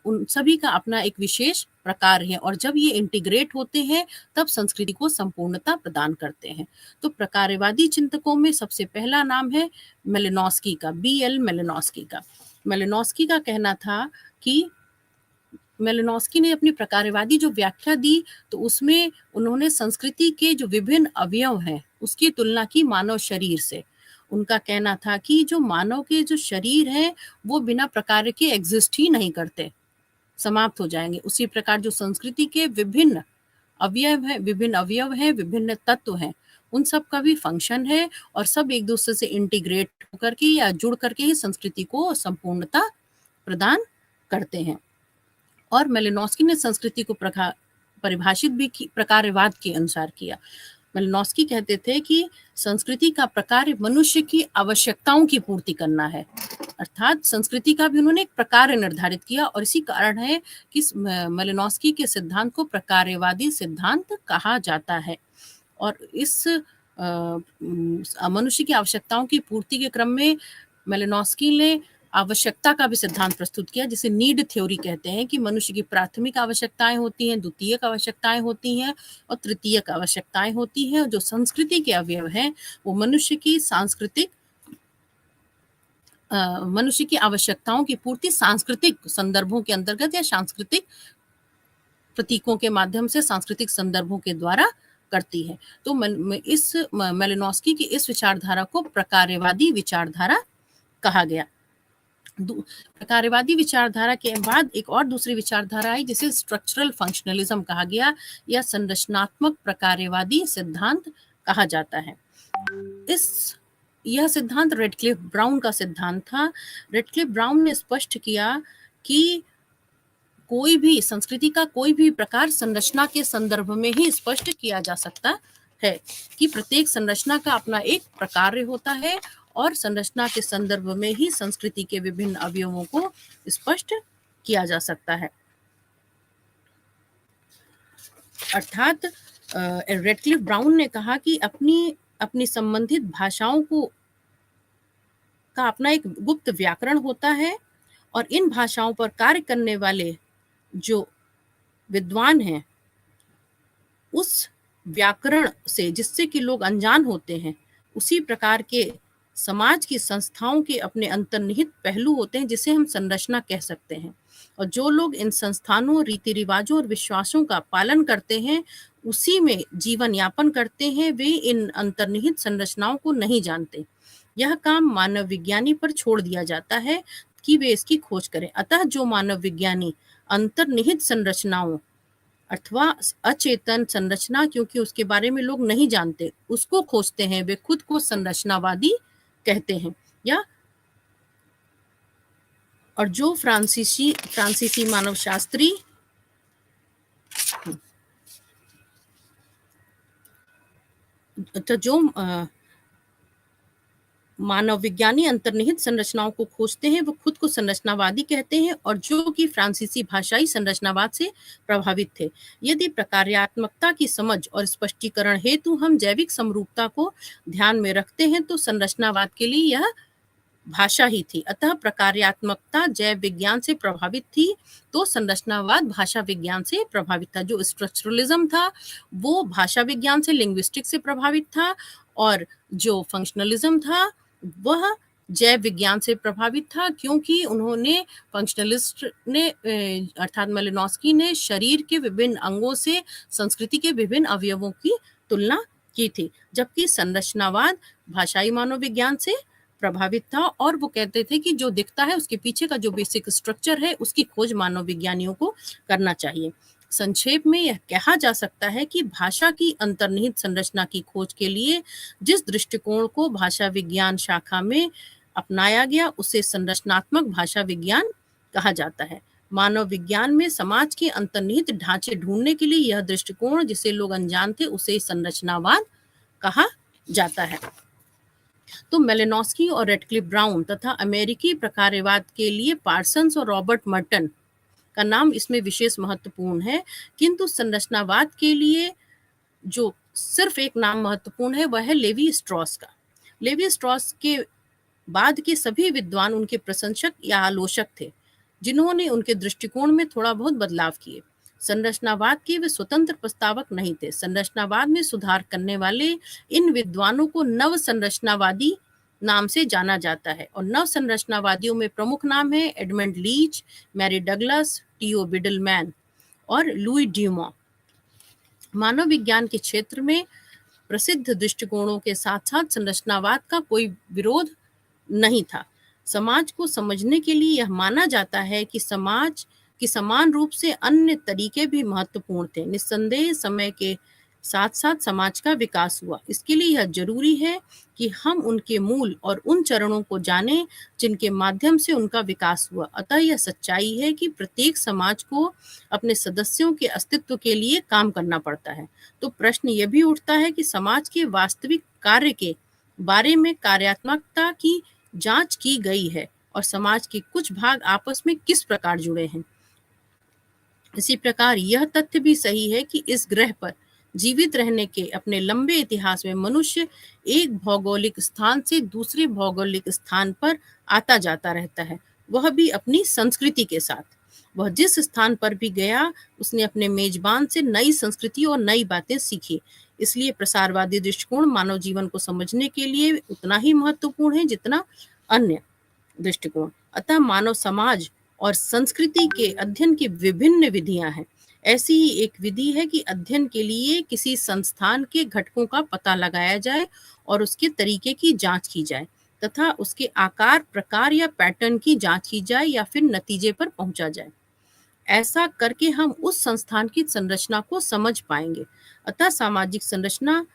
Speaker 1: उन सभी का अपना एक विशेष प्रकार है, और जब ये इंटीग्रेट होते हैं तब संस्कृति को संपूर्णता प्रदान करते हैं। तो प्रकारवादी चिंतकों में सबसे पहला नाम है मेलिनोस्की का, BL मेलिनोस्की का। मेलिनोस्की का कहना था कि मेलिनोस्की ने अपनी प्रकारवादी जो व्याख्या दी तो उसमें उन्होंने संस्कृति के जो विभिन्न अवयव हैं उसकी तुलना की मानव शरीर से। उनका कहना था कि जो मानव के जो शरीर है वो बिना प्रकार के एग्जिस्ट ही नहीं करते, समाप्त हो जाएंगे। उसी प्रकार जो संस्कृति के विभिन्न अवयव हैं, विभिन्न तत्व हैं, उन सब का भी फंक्शन है, और सब एक दूसरे से इंटीग्रेट होकर के या जुड़ करके ही संस्कृति को संपूर्णता प्रदान करते हैं। और मेलिनोस्की ने संस्कृति को परिभाषित भी प्रकारवाद के अनुसार किया। मेलिनोस्की कहते थे कि संस्कृति का प्रकार मनुष्य की आवश्यकताओं की पूर्ति करना है, अर्थात संस्कृति का भी उन्होंने एक प्रकार निर्धारित किया, और इसी कारण है कि मेलिनोस्की के सिद्धांत को प्रकारवादी सिद्धांत कहा जाता है। और इस मनुष्य की आवश्यकताओं की पूर्ति के क्रम में मेलिनोस्की ने आवश्यकता का भी सिद्धांत प्रस्तुत किया, जिसे नीड थ्योरी कहते हैं, कि मनुष्य की प्राथमिक आवश्यकताएं होती हैं, द्वितीयक आवश्यकताएं होती हैं और तृतीयक आवश्यकताएं होती हैं। जो संस्कृति के अवयव हैं वो मनुष्य की आवश्यकताओं की पूर्ति सांस्कृतिक संदर्भों के अंतर्गत या सांस्कृतिक प्रतीकों के माध्यम से, सांस्कृतिक संदर्भों के द्वारा करती है। तो इस मेलिनोस्की की इस विचारधारा को प्रकारवादी विचारधारा कहा गया। प्रकारवादी विचारधारा के बाद एक और दूसरी विचारधारा आई जिसे स्ट्रक्चरल फंक्शनलिज्म कहा गया या संरचनात्मक प्रकारवादी सिद्धांत कहा जाता है। यह सिद्धांत रेडक्लिफ ब्राउन का सिद्धांत था। रेडक्लिफ ब्राउन ने स्पष्ट किया कि कोई भी संस्कृति का कोई भी प्रकार संरचना के संदर्भ में ही स्पष्ट किया जा सकता है, कि प्रत्येक संरचना का अपना एक प्रकार होता है और संरचना के संदर्भ में ही संस्कृति के विभिन्न अवयवों को स्पष्ट किया जा सकता है। अर्थात रेडक्लिफ ब्राउन ने कहा कि अपनी संबंधित भाषाओं का अपना एक गुप्त व्याकरण होता है, और इन भाषाओं पर कार्य करने वाले जो विद्वान हैं उस व्याकरण से जिससे कि लोग अनजान होते हैं, उसी प्रकार के समाज की संस्थाओं के अपने अंतर्निहित पहलू होते हैं जिसे हम संरचना कह सकते हैं। और जो लोग इन संस्थानों, रीति रिवाजों और विश्वासों का पालन करते हैं, उसी में जीवन यापन करते हैं, वे इन अंतर्निहित संरचनाओं को नहीं जानते। यह काम मानव विज्ञानी पर छोड़ दिया जाता है कि वे इसकी खोज करें। अतः जो मानव विज्ञानी अंतर्निहित संरचनाओं अथवा अचेतन संरचना, क्योंकि उसके बारे में लोग नहीं जानते, उसको खोजते हैं, वे खुद को संरचनावादी कहते हैं। या और जो फ्रांसीसी मानवशास्त्री जो मानव विज्ञानी अंतर्निहित संरचनाओं को खोजते हैं वो खुद को संरचनावादी कहते हैं, और जो कि फ्रांसीसी भाषाई संरचनावाद से प्रभावित थे। यदि प्रकार्यात्मकता की समझ और स्पष्टीकरण हेतु हम जैविक समरूपता को ध्यान में रखते हैं तो संरचनावाद के लिए यह भाषा ही थी। अतः प्रकार्यात्मकता जैव विज्ञान से प्रभावित थी, तो संरचनावाद भाषा विज्ञान से प्रभावित था। जो स्ट्रक्चरलिज्म था वो भाषा विज्ञान से, लिंग्विस्टिक्स से प्रभावित था, और जो फंक्शनलिज्म था वह जैव विज्ञान से प्रभावित था, क्योंकि उन्होंने फंक्शनलिस्ट ने अर्थात मेलिनोस्की ने शरीर के विभिन्न अंगों से संस्कृति के विभिन्न अवयवों की तुलना की थी, जबकि संरचनावाद भाषाई मानोविज्ञान से प्रभावित था, और वो कहते थे कि जो दिखता है उसके पीछे का जो बेसिक स्ट्रक्चर है उसकी खोज मानव विज्ञानियों को करना चाहिए। संक्षेप में यह कहा जा सकता है कि भाषा की अंतर्निहित संरचना की खोज के लिए जिस दृष्टिकोण को भाषा विज्ञान शाखा में अपनाया गया उसे संरचनात्मक भाषा विज्ञान कहा जाता है। मानव विज्ञान में समाज के अंतर्निहित ढांचे ढूंढने के लिए यह दृष्टिकोण जिसे लोग अनजान थे उसे संरचनावाद कहा जाता है। तो मेलिनोस्की और रेडक्लिफ ब्राउन तथा अमेरिकी प्रकारवाद के लिए पार्सन्स और रॉबर्ट मर्टन का नाम इसमें विशेष महत्वपूर्ण है, किंतु संरचनावाद के लिए जो सिर्फ एक नाम महत्वपूर्ण है वह है लेवी स्ट्रॉस का। लेवी स्ट्रॉस के बाद के सभी विद्वान उनके प्रशंसक या आलोचक थे, जिन्होंने उनके दृष्टिकोण में थोड़ा बहुत बदलाव किए। संरचनावाद के वे स्वतंत्र प्रस्तावक नहीं थे। संरचनावाद में सुधार करने वाले इन विद्वानों को नव संरचनावादी नाम से जाना जाता है, और नव संरचनावादियों में प्रमुख नाम है Edmund Leach, Mary Douglas, TO Beidelman और लुई ड्यूमा। मानव विज्ञान के क्षेत्र में प्रसिद्ध दृष्टिकोणों के साथ साथ संरचनावाद का कोई विरोध नहीं था। समाज को समझने के लिए यह माना जाता है कि समाज की समान रूप से अन्य तरीके भी महत्वपूर्ण थे। निस्संदेह समय के साथ साथ समाज का विकास हुआ। इसके लिए यह जरूरी है कि हम उनके मूल और उन चरणों को जानें जिनके माध्यम से उनका विकास हुआ। अतः यह सच्चाई है कि प्रत्येक समाज को अपने सदस्यों के अस्तित्व के लिए काम करना पड़ता है। तो प्रश्न यह भी उठता है कि समाज के वास्तविक कार्य के बारे में कार्यात्मकता की जांच की गई है और समाज के कुछ भाग आपस में किस प्रकार जुड़े हैं। इसी प्रकार यह तथ्य भी सही है कि इस ग्रह पर जीवित रहने के अपने लंबे इतिहास में मनुष्य एक भौगोलिक स्थान से दूसरे भौगोलिक स्थान पर आता जाता रहता है, वह भी अपनी संस्कृति के साथ। वह जिस स्थान पर भी गया उसने अपने मेजबान से नई संस्कृति और नई बातें सीखी। इसलिए प्रसारवादी दृष्टिकोण मानव जीवन को समझने के लिए उतना ही महत्वपूर्ण है जितना अन्य दृष्टिकोण। अतः मानव समाज और संस्कृति के अध्ययन की विभिन्न विधियां हैं। ऐसी ही एक विधि है कि अध्ययन के लिए किसी संस्थान के घटकों का पता लगाया जाए और उसके तरीके की जांच की जाए तथा उसके आकार, प्रकार या पैटर्न की जांच की जाए या फिर नतीजे पर पहुंचा जाए। ऐसा करके हम उस संस्थान की संरचना को समझ पाएंगे। अतः सामाजिक संरचना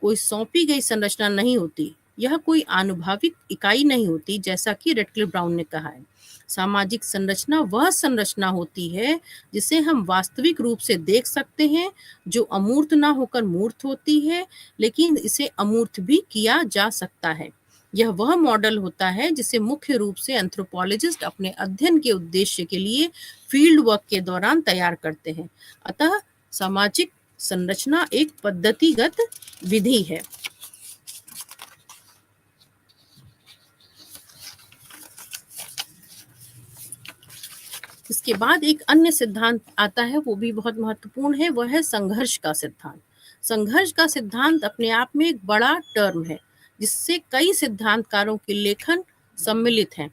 Speaker 1: कोई सौंपी गई संरचना नहीं होती, यह कोई आनुभाविक इकाई नहीं होती, जैसा कि रेडक्लिफ ब्राउन ने कहा है। सामाजिक संरचना वह संरचना होती है जिसे हम वास्तविक रूप से देख सकते हैं, जो अमूर्त ना होकर मूर्त होती है, लेकिन इसे अमूर्त भी किया जा सकता है। यह वह मॉडल होता है जिसे मुख्य रूप से एंथ्रोपोलॉजिस्ट अपने अध्ययन के उद्देश्य के लिए फील्ड वर्क के दौरान तैयार करते हैं। अतः सामाजिक संरचना एक पद्धतिगत विधि है। इसके बाद एक अन्य सिद्धांत आता है, वो भी बहुत महत्वपूर्ण है, वह है संघर्ष का सिद्धांत। संघर्ष का सिद्धांत अपने आप में एक बड़ा टर्म है जिससे कई सिद्धांतकारों के लेखन सम्मिलित हैं,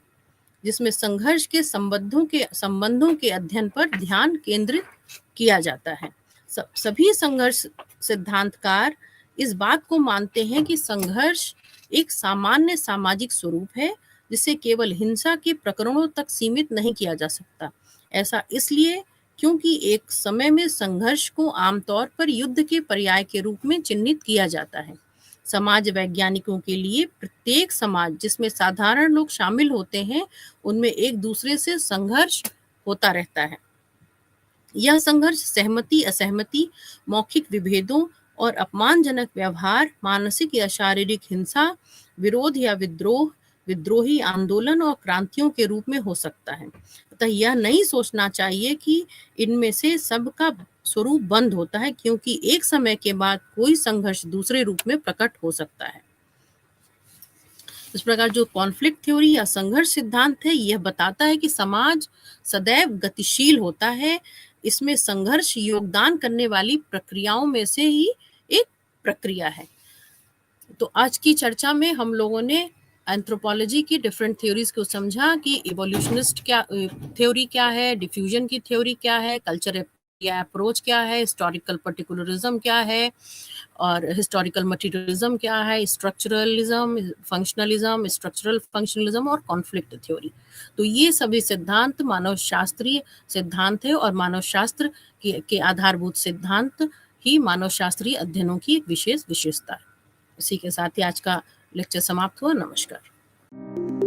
Speaker 1: जिसमें संघर्ष के संबंधों के अध्ययन पर ध्यान केंद्रित किया जाता है। सभी संघर्ष सिद्धांतकार इस बात को मानते हैं कि संघर्ष एक सामान्य सामाजिक स्वरूप है जिसे केवल हिंसा के प्रकरणों तक सीमित नहीं किया जा सकता। ऐसा इसलिए क्योंकि एक समय में संघर्ष को आमतौर पर युद्ध के पर्याय के रूप में चिन्हित किया जाता है। समाज वैज्ञानिकों के लिए प्रत्येक समाज जिसमें साधारण लोग शामिल होते हैं उनमें एक दूसरे से संघर्ष होता रहता है। यह संघर्ष सहमति, असहमति, मौखिक विभेदों और अपमानजनक व्यवहार, मानसिक या शारीरिक हिंसा, विरोध या विद्रोही आंदोलन और क्रांतियों के रूप में हो सकता है। अतः यह नहीं सोचना चाहिए कि इनमें से सबका स्वरूप बंद होता है, क्योंकि एक समय के बाद कोई संघर्ष दूसरे रूप में प्रकट हो सकता है। इस प्रकार जो कॉन्फ्लिक्ट थ्योरी या संघर्ष सिद्धांत है, यह बताता है कि समाज सदैव गतिशील होता है। इसमें संघर्ष योगदान करने वाली प्रक्रियाओं में से ही एक प्रक्रिया है। तो आज की चर्चा में हम लोगों ने एंथ्रोपोलॉजी की डिफरेंट थ्योरीज को समझा कि इवोल्यूशनिस्ट क्या थ्योरी क्या है, डिफ्यूजन की थ्योरी क्या है, कल्चर या अप्रोच क्या है, हिस्टोरिकल पर्टिकुलरिज्म क्या है, और हिस्टोरिकल मटेरियलिज्म क्या है, स्ट्रक्चरलिज्म, फंक्शनलिज्म, स्ट्रक्चरल फंक्शनलिज्म और कॉन्फ्लिक्ट थ्योरी। तो ये सभी सिद्धांत मानव शास्त्रीय सिद्धांत है और मानव शास्त्र के आधारभूत सिद्धांत ही मानव शास्त्रीय अध्ययनों की एक विशेष विशेषता है। इसी के साथ ही आज का लेक्चर समाप्त हुआ। नमस्कार।